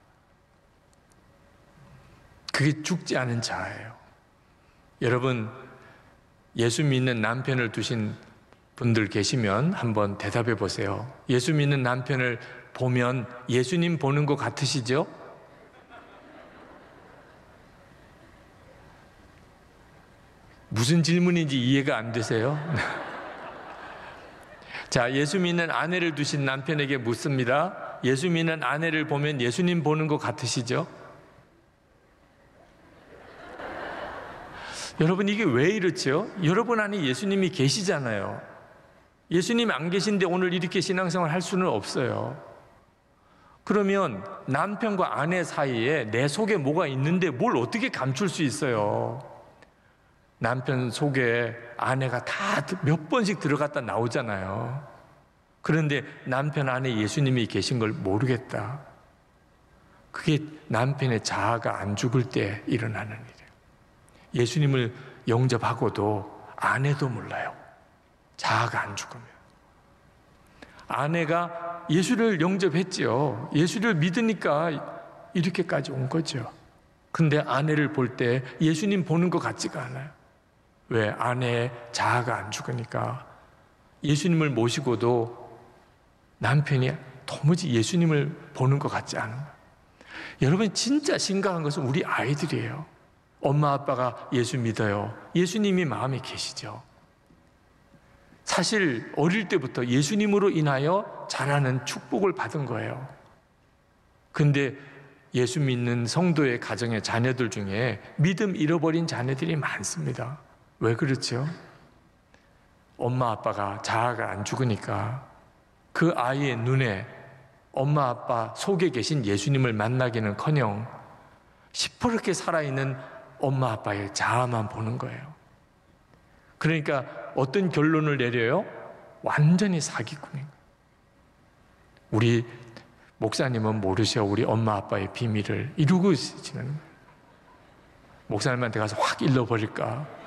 [SPEAKER 1] 그게 죽지 않은 자아예요. 여러분, 예수 믿는 남편을 두신 분들 계시면 한번 대답해 보세요. 예수 믿는 남편을 보면 예수님 보는 것 같으시죠? 무슨 질문인지 이해가 안 되세요? 자, 예수 믿는 아내를 두신 남편에게 묻습니다. 예수 믿는 아내를 보면 예수님 보는 것 같으시죠? 여러분, 이게 왜 이렇죠? 여러분 안에 예수님이 계시잖아요. 예수님이 안 계신데 오늘 이렇게 신앙생활 할 수는 없어요. 그러면 남편과 아내 사이에 내 속에 뭐가 있는데 뭘 어떻게 감출 수 있어요? 남편 속에 아내가 다 몇 번씩 들어갔다 나오잖아요. 그런데 남편 안에 예수님이 계신 걸 모르겠다. 그게 남편의 자아가 안 죽을 때 일어나는 일이에요. 예수님을 영접하고도 아내도 몰라요. 자아가 안 죽으면. 아내가 예수를 영접했죠. 예수를 믿으니까 이렇게까지 온 거죠. 근데 아내를 볼 때 예수님 보는 것 같지가 않아요. 왜? 아내의 자아가 안 죽으니까. 예수님을 모시고도 남편이 도무지 예수님을 보는 것 같지 않은 거예요. 여러분, 진짜 심각한 것은 우리 아이들이에요. 엄마 아빠가 예수 믿어요. 예수님이 마음에 계시죠. 사실 어릴 때부터 예수님으로 인하여 자라는 축복을 받은 거예요. 근데 예수 믿는 성도의 가정의 자녀들 중에 믿음 잃어버린 자녀들이 많습니다. 왜 그렇죠? 엄마 아빠가 자아가 안 죽으니까 그 아이의 눈에 엄마 아빠 속에 계신 예수님을 만나기는커녕 시퍼렇게 살아있는 엄마 아빠의 자아만 보는 거예요. 그러니까 어떤 결론을 내려요? 완전히 사기꾼인 거예요. 우리 목사님은 모르셔 우리 엄마 아빠의 비밀을 이루고 있으시는 거예요. 목사님한테 가서 확 일러버릴까?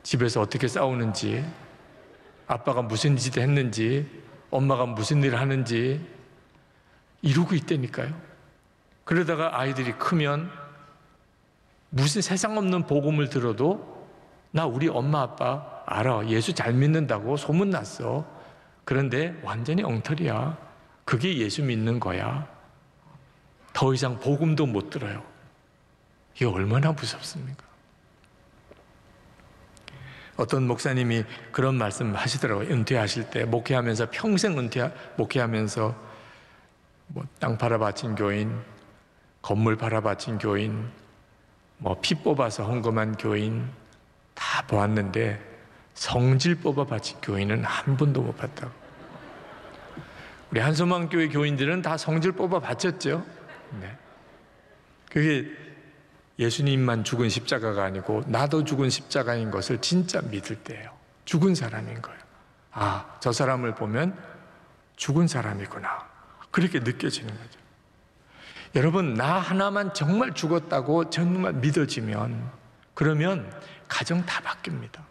[SPEAKER 1] 집에서 어떻게 싸우는지, 아빠가 무슨 짓을 했는지, 엄마가 무슨 일을 하는지 이루고 있다니까요. 그러다가 아이들이 크면 무슨 세상 없는 복음을 들어도 나 우리 엄마 아빠 알아. 예수 잘 믿는다고 소문났어. 그런데 완전히 엉터리야. 그게 예수 믿는 거야. 더 이상 복음도 못 들어요. 이게 얼마나 무섭습니까? 어떤 목사님이 그런 말씀 하시더라고요. 은퇴하실 때 목회하면서 평생 목회하면서 뭐 땅 팔아바친 교인, 건물 팔아바친 교인, 뭐 피 뽑아서 헌금한 교인 다 보았는데 성질 뽑아 바친 교인은 한 번도 못 봤다고. 우리 한소망교회 교인들은 다 성질 뽑아 바쳤죠. 네. 그게 예수님만 죽은 십자가가 아니고 나도 죽은 십자가인 것을 진짜 믿을 때예요. 죽은 사람인 거예요. 아, 저 사람을 보면 죽은 사람이구나. 그렇게 느껴지는 거죠. 여러분, 나 하나만 정말 죽었다고 정말 믿어지면 그러면 가정 다 바뀝니다.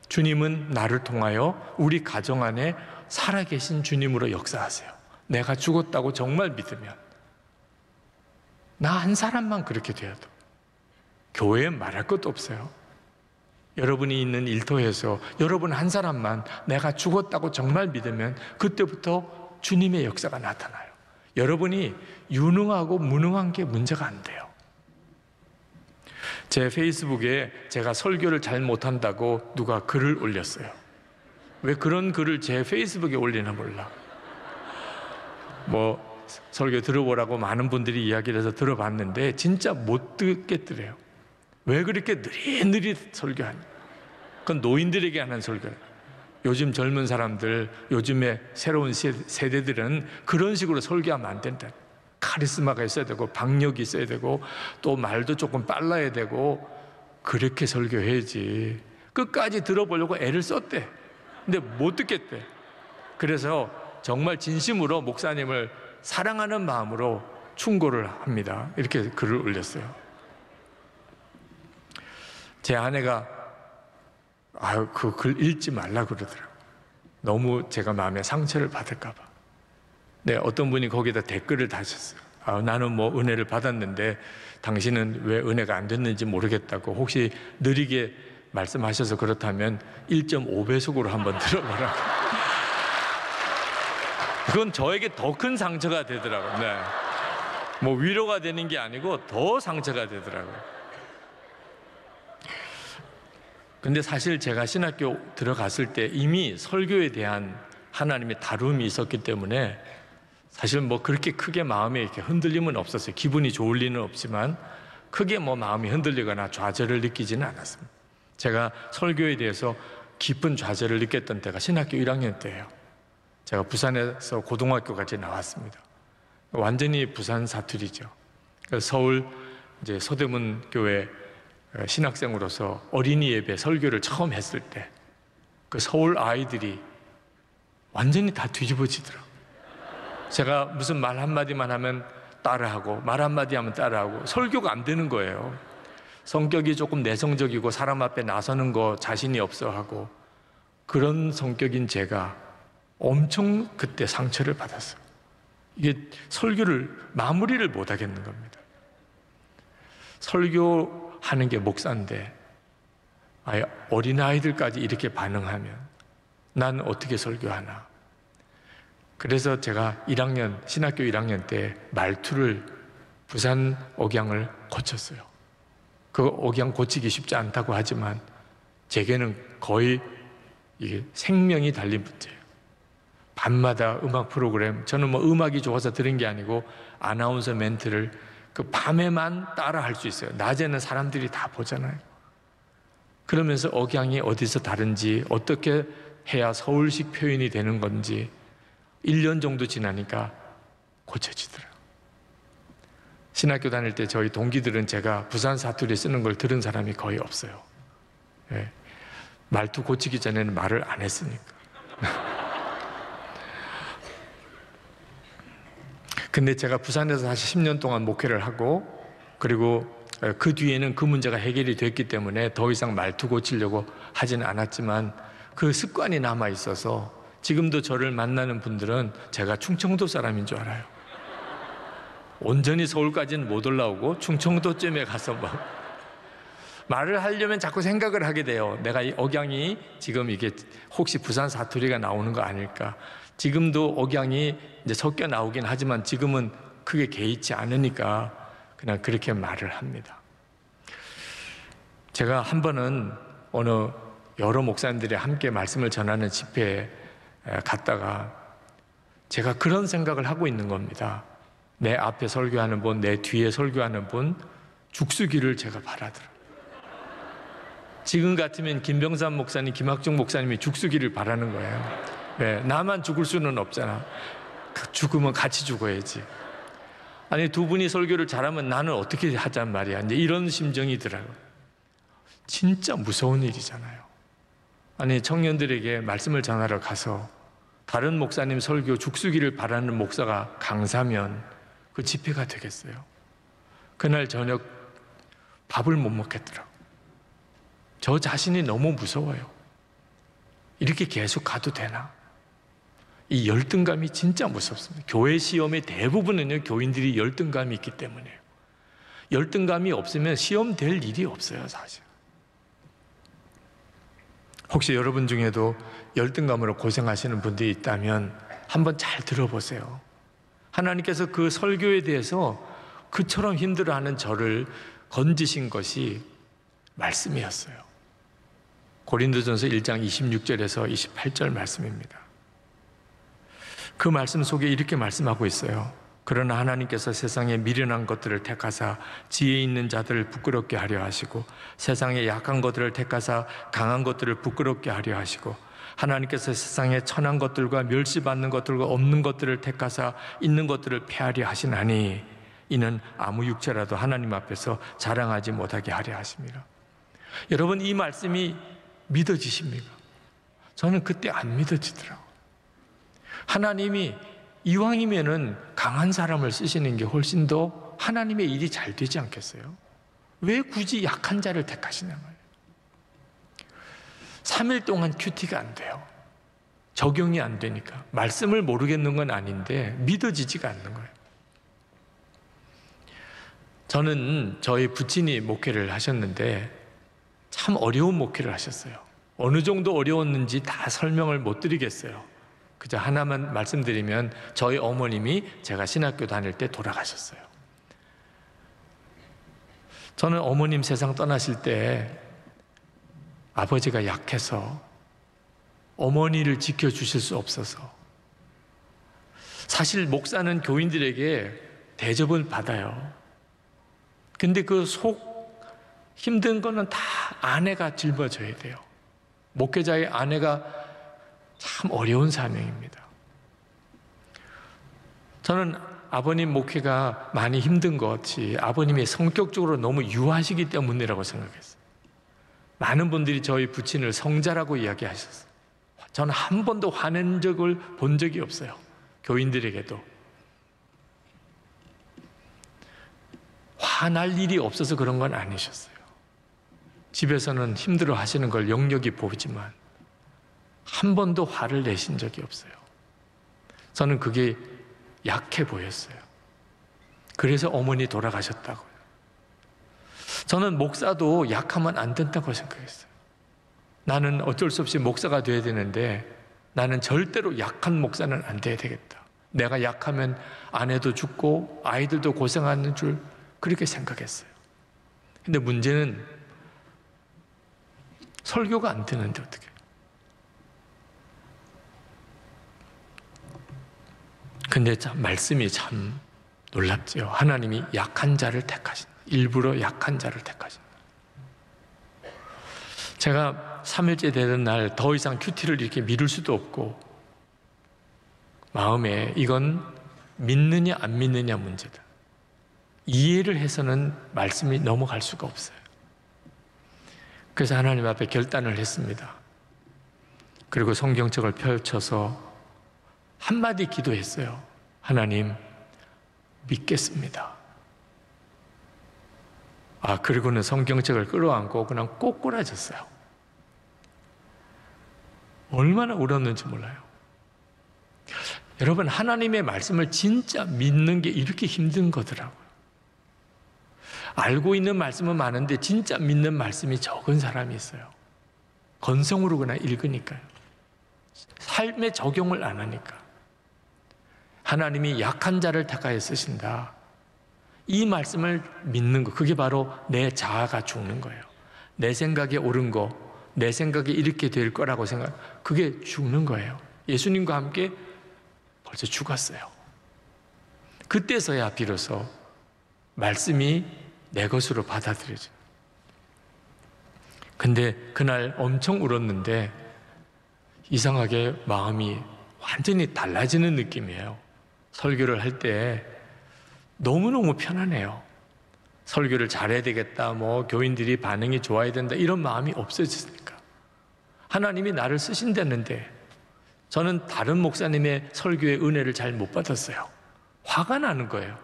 [SPEAKER 1] 주님은 나를 통하여 우리 가정 안에 살아계신 주님으로 역사하세요. 내가 죽었다고 정말 믿으면 나 한 사람만 그렇게 되어도 교회에 말할 것도 없어요. 여러분이 있는 일터에서 여러분 한 사람만 내가 죽었다고 정말 믿으면 그때부터 주님의 역사가 나타나요. 여러분이 유능하고 무능한 게 문제가 안 돼요. 제 페이스북에 제가 설교를 잘 못한다고 누가 글을 올렸어요. 왜 그런 글을 제 페이스북에 올리나 몰라. 뭐 설교 들어보라고 많은 분들이 이야기를 해서 들어봤는데 진짜 못 듣겠더래요. 왜 그렇게 느릿느릿 설교하냐. 그건 노인들에게 하는 설교예요. 요즘 젊은 사람들, 요즘의 새로운 세대들은 그런 식으로 설교하면 안 된다. 카리스마가 있어야 되고 박력이 있어야 되고 또 말도 조금 빨라야 되고 그렇게 설교해야지. 끝까지 들어보려고 애를 썼대. 근데 못 듣겠대. 그래서 정말 진심으로 목사님을 사랑하는 마음으로 충고를 합니다. 이렇게 글을 올렸어요. 제 아내가 그 글 읽지 말라 그러더라고요. 너무 제가 마음에 상처를 받을까 봐. 네, 어떤 분이 거기다 댓글을 다셨어요. 나는 뭐 은혜를 받았는데 당신은 왜 은혜가 안 됐는지 모르겠다고, 혹시 느리게 말씀하셔서 그렇다면 1.5배속으로 한번 들어보라고. 그건 저에게 더 큰 상처가 되더라고요. 네. 뭐 위로가 되는 게 아니고 더 상처가 되더라고요. 근데 사실 제가 신학교 들어갔을 때 이미 설교에 대한 하나님의 다룸이 있었기 때문에 사실 뭐 그렇게 크게 마음에 이렇게 흔들림은 없었어요. 기분이 좋을 리는 없지만 크게 뭐 마음이 흔들리거나 좌절을 느끼지는 않았습니다. 제가 설교에 대해서 깊은 좌절을 느꼈던 때가 신학교 1학년 때예요. 제가 부산에서 고등학교까지 나왔습니다. 완전히 부산 사투리죠. 서울 이제 서대문 교회 신학생으로서 어린이 예배 설교를 처음 했을 때 그 서울 아이들이 완전히 다 뒤집어지더라고요. 제가 무슨 말 한마디만 하면 따라하고 말 한마디 하면 따라하고 설교가 안 되는 거예요. 성격이 조금 내성적이고 사람 앞에 나서는 거 자신이 없어 하고 그런 성격인 제가 엄청 그때 상처를 받았어요. 이게 설교를 마무리를 못 하겠는 겁니다. 설교하는 게 목사인데 어린아이들까지 이렇게 반응하면 난 어떻게 설교하나. 그래서 제가 신학교 1학년 때 말투를 부산 억양을 고쳤어요. 그 억양 고치기 쉽지 않다고 하지만 제게는 거의 이게 생명이 달린 문제예요. 밤마다 음악 프로그램, 저는 뭐 음악이 좋아서 들은 게 아니고 아나운서 멘트를 그 밤에만 따라 할 수 있어요. 낮에는 사람들이 다 보잖아요. 그러면서 억양이 어디서 다른지, 어떻게 해야 서울식 표현이 되는 건지 1년 정도 지나니까 고쳐지더라고요. 신학교 다닐 때 저희 동기들은 제가 부산 사투리 쓰는 걸 들은 사람이 거의 없어요. 예. 말투 고치기 전에는 말을 안 했으니까. 근데 제가 부산에서 다시 10년 동안 목회를 하고 그리고 그 뒤에는 그 문제가 해결이 됐기 때문에 더 이상 말투 고치려고 하지는 않았지만 그 습관이 남아 있어서 지금도 저를 만나는 분들은 제가 충청도 사람인 줄 알아요. 온전히 서울까지는 못 올라오고 충청도쯤에 가서 말을 하려면 자꾸 생각을 하게 돼요. 내가 이 억양이 지금 이게 혹시 부산 사투리가 나오는 거 아닐까. 지금도 억양이 이제 섞여 나오긴 하지만 지금은 크게 개의치 않으니까 그냥 그렇게 말을 합니다. 제가 한 번은 어느 여러 목사님들이 함께 말씀을 전하는 집회에 갔다가 제가 그런 생각을 하고 있는 겁니다. 내 앞에 설교하는 분, 내 뒤에 설교하는 분 죽수기를 제가 바라더라고요. 지금 같으면 김병삼 목사님, 김학중 목사님이 죽수기를 바라는 거예요. 네, 나만 죽을 수는 없잖아. 죽으면 같이 죽어야지. 아니 두 분이 설교를 잘하면 나는 어떻게 하잔 말이야. 이제 이런 심정이더라고요. 진짜 무서운 일이잖아요. 아니 청년들에게 말씀을 전하러 가서 다른 목사님 설교 죽수기를 바라는 목사가 강사면 그 집회가 되겠어요. 그날 저녁 밥을 못 먹겠더라고요. 저 자신이 너무 무서워요. 이렇게 계속 가도 되나? 이 열등감이 진짜 무섭습니다. 교회 시험의 대부분은요, 교인들이 열등감이 있기 때문에요. 열등감이 없으면 시험 될 일이 없어요, 사실. 혹시 여러분 중에도 열등감으로 고생하시는 분들이 있다면 한번 잘 들어보세요. 하나님께서 그 설교에 대해서 그처럼 힘들어하는 저를 건지신 것이 말씀이었어요. 고린도전서 1장 26절에서 28절 말씀입니다. 그 말씀 속에 이렇게 말씀하고 있어요. 그러나 하나님께서 세상에 미련한 것들을 택하사 지혜 있는 자들을 부끄럽게 하려 하시고 세상에 약한 것들을 택하사 강한 것들을 부끄럽게 하려 하시고 하나님께서 세상에 천한 것들과 멸시받는 것들과 없는 것들을 택하사 있는 것들을 폐하려 하시나니 이는 아무 육체라도 하나님 앞에서 자랑하지 못하게 하려 하심이라. 여러분, 이 말씀이 믿어지십니까? 저는 그때 안 믿어지더라고요. 하나님이 이왕이면은 강한 사람을 쓰시는 게 훨씬 더 하나님의 일이 잘 되지 않겠어요? 왜 굳이 약한 자를 택하시냐 말이에요. 3일 동안 큐티가 안 돼요. 적용이 안 되니까. 말씀을 모르겠는 건 아닌데 믿어지지가 않는 거예요. 저는 저희 부친이 목회를 하셨는데 참 어려운 목회를 하셨어요. 어느 정도 어려웠는지 다 설명을 못 드리겠어요. 그저 하나만 말씀드리면 저희 어머님이 제가 신학교 다닐 때 돌아가셨어요. 저는 어머님 세상 떠나실 때 아버지가 약해서 어머니를 지켜주실 수 없어서 사실 목사는 교인들에게 대접을 받아요. 근데 그 속 힘든 거는 다 아내가 짊어져야 돼요. 목회자의 아내가 참 어려운 사명입니다. 저는 아버님 목회가 많이 힘든 것 같이 아버님이 성격적으로 너무 유하시기 때문이라고 생각했어요. 많은 분들이 저희 부친을 성자라고 이야기하셨어요. 저는 한 번도 화낸 적을 본 적이 없어요. 교인들에게도. 화날 일이 없어서 그런 건 아니셨어요. 집에서는 힘들어 하시는 걸 역력이 보이지만 한 번도 화를 내신 적이 없어요. 저는 그게 약해 보였어요. 그래서 어머니 돌아가셨다고요. 저는 목사도 약하면 안 된다고 생각했어요. 나는 어쩔 수 없이 목사가 돼야 되는데 나는 절대로 약한 목사는 안 돼야 되겠다. 내가 약하면 아내도 죽고 아이들도 고생하는 줄 그렇게 생각했어요. 근데 문제는 설교가 안 되는데 어떻게? 근데 참 말씀이 참 놀랍죠. 하나님이 약한 자를 택하신다. 일부러 약한 자를 택하신다. 제가 3일째 되는 날 더 이상 큐티를 이렇게 미룰 수도 없고 마음에 이건 믿느냐 안 믿느냐 문제다. 이해를 해서는 말씀이 넘어갈 수가 없어요. 그래서 하나님 앞에 결단을 했습니다. 그리고 성경책을 펼쳐서 한마디 기도했어요. 하나님, 믿겠습니다. 그리고는 성경책을 끌어안고 그냥 꼬꾸라졌어요. 얼마나 울었는지 몰라요. 여러분, 하나님의 말씀을 진짜 믿는 게 이렇게 힘든 거더라고요. 알고 있는 말씀은 많은데 진짜 믿는 말씀이 적은 사람이 있어요. 건성으로 그냥 읽으니까요. 삶에 적용을 안 하니까. 하나님이 약한 자를 택하여 쓰신다. 이 말씀을 믿는 거, 그게 바로 내 자아가 죽는 거예요. 내 생각에 옳은 거, 내 생각에 이렇게 될 거라고 그게 죽는 거예요. 예수님과 함께 벌써 죽었어요. 그때서야 비로소 말씀이 내 것으로 받아들여져요. 근데 그날 엄청 울었는데 이상하게 마음이 완전히 달라지는 느낌이에요. 설교를 할 때 너무너무 편안해요. 설교를 잘해야 되겠다, 교인들이 반응이 좋아야 된다, 이런 마음이 없어지니까. 하나님이 나를 쓰신다는데 저는 다른 목사님의 설교의 은혜를 잘 못 받았어요. 화가 나는 거예요.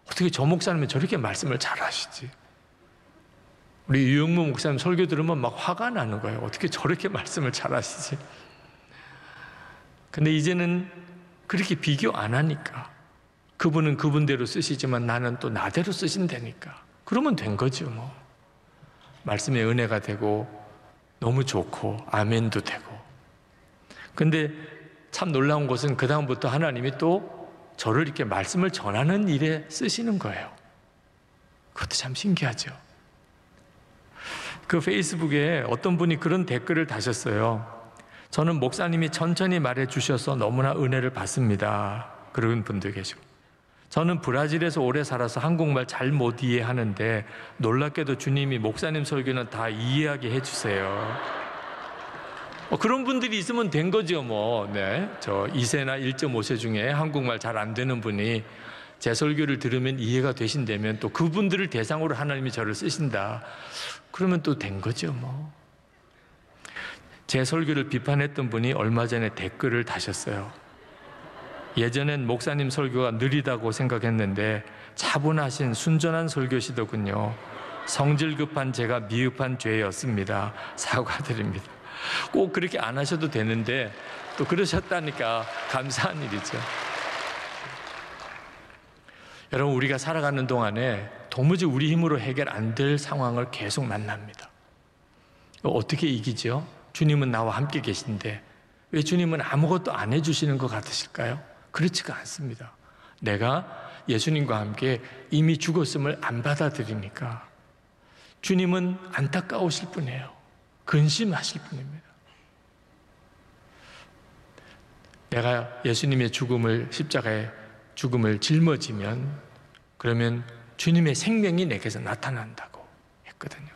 [SPEAKER 1] 어떻게 저 목사님은 저렇게 말씀을 잘 하시지? 우리 유영무 목사님 설교 들으면 막 화가 나는 거예요. 어떻게 저렇게 말씀을 잘 하시지? 근데 이제는 그렇게 비교 안 하니까. 그분은 그분대로 쓰시지만 나는 또 나대로 쓰신다니까. 그러면 된 거죠, 말씀의 은혜가 되고 너무 좋고 아멘도 되고. 근데 참 놀라운 것은 그다음부터 하나님이 또 저를 이렇게 말씀을 전하는 일에 쓰시는 거예요. 그것도 참 신기하죠. 그 페이스북에 어떤 분이 그런 댓글을 다셨어요. 저는 목사님이 천천히 말해 주셔서 너무나 은혜를 받습니다. 그런 분도 계시고, 저는 브라질에서 오래 살아서 한국말 잘 못 이해하는데 놀랍게도 주님이 목사님 설교는 다 이해하게 해주세요. 그런 분들이 있으면 된 거죠, 뭐. 네. 저 2세나 1.5세 중에 한국말 잘 안 되는 분이 제 설교를 들으면 이해가 되신다면 또 그분들을 대상으로 하나님이 저를 쓰신다. 그러면 또 된 거죠, 뭐. 제 설교를 비판했던 분이 얼마 전에 댓글을 다셨어요. 예전엔 목사님 설교가 느리다고 생각했는데 차분하신 순전한 설교시더군요. 성질 급한 제가 미흡한 죄였습니다. 사과드립니다. 꼭 그렇게 안 하셔도 되는데 또 그러셨다니까 감사한 일이죠. 여러분, 우리가 살아가는 동안에 도무지 우리 힘으로 해결 안 될 상황을 계속 만납니다. 어떻게 이기죠? 주님은 나와 함께 계신데 왜 주님은 아무것도 안 해주시는 것 같으실까요? 그렇지가 않습니다. 내가 예수님과 함께 이미 죽었음을 안 받아들이니까. 주님은 안타까우실 분이에요. 근심하실 분입니다. 내가 예수님의 십자가의 죽음을 짊어지면 그러면 주님의 생명이 내게서 나타난다고 했거든요.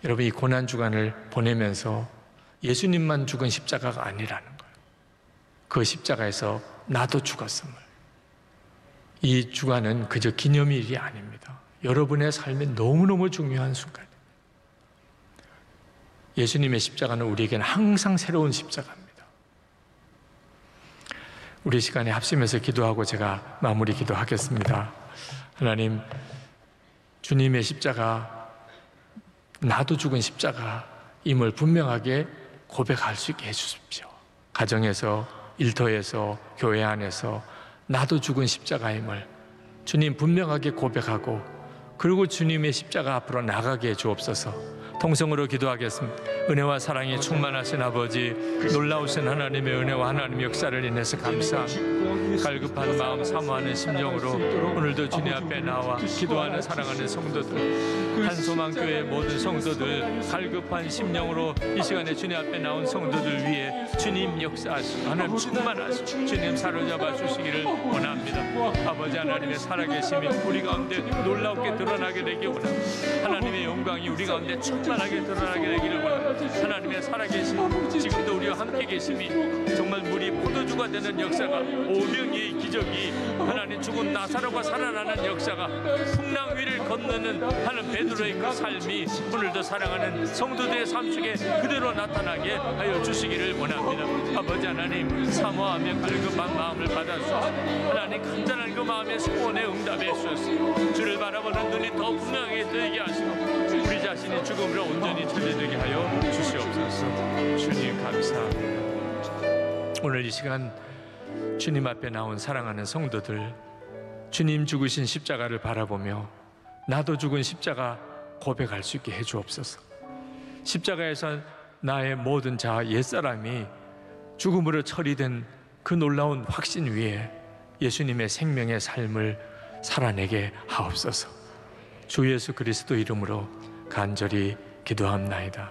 [SPEAKER 1] 여러분, 이 고난주간을 보내면서 예수님만 죽은 십자가가 아니라는 거예요. 그 십자가에서 나도 죽었음을. 이 주간은 그저 기념일이 아닙니다. 여러분의 삶에 너무너무 중요한 순간입니다. 예수님의 십자가는 우리에게는 항상 새로운 십자가입니다. 우리 시간에 합심해서 기도하고 제가 마무리 기도하겠습니다. 하나님, 주님의 십자가, 나도 죽은 십자가임을 분명하게 고백할 수 있게 해주십시오. 가정에서, 일터에서, 교회 안에서 나도 죽은 십자가임을 주님 분명하게 고백하고, 그리고 주님의 십자가 앞으로 나가게 해 주옵소서. 통성으로 기도하겠습니다. 은혜와 사랑이 충만하신 아버지, 놀라우신 하나님의 은혜와 하나님의 역사를 인해서 감사합니다. 갈급한 마음, 사모하는 심정으로 오늘도 주님 앞에 나와 기도하는 사랑하는 성도들, 한소망교회 모든 성도들, 갈급한 심령으로 이 시간에 주님 앞에 나온 성도들 위해 주님 역사하시고 하나님 충만하시고 주님 사로잡아 주시기를 원합니다. 아버지 하나님의 살아계심이 우리 가운데 놀랍게 드러나게 되기 원합니다. 하나님의 영광이 우리 가운데 충만하게 드러나게 되기를 원합니다. 하나님의 살아계심, 지금도 우리와 함께 계심이 정말 물이 포도주가 되는 역사가, 오병이의 기적이, 하나님 죽은 나사로가 살아나는 역사가, 풍랑 위를 건너는 하는 베드로의 그 삶이 오늘도 사랑하는 성도들의 삶 속에 그대로 나타나게 하여 주시기를 원합니다. 아버지 하나님, 사모하며 갈급한 마음을 받아주소서. 하나님, 간절한 그 마음의 소원에 응답해 주소서. 주를 바라보는 눈이 더 분명하게 되게 하시고 우리 자신이 죽음으로 온전히 처리되게 하여 주시옵소서. 주님 감사합니다. 오늘 이 시간 주님 앞에 나온 사랑하는 성도들, 주님 죽으신 십자가를 바라보며 나도 죽은 십자가 고백할 수 있게 해주옵소서. 십자가에서 나의 모든 자아 옛사람이 죽음으로 처리된 그 놀라운 확신 위에 예수님의 생명의 삶을 살아내게 하옵소서. 주 예수 그리스도 이름으로 간절히 기도합나이다.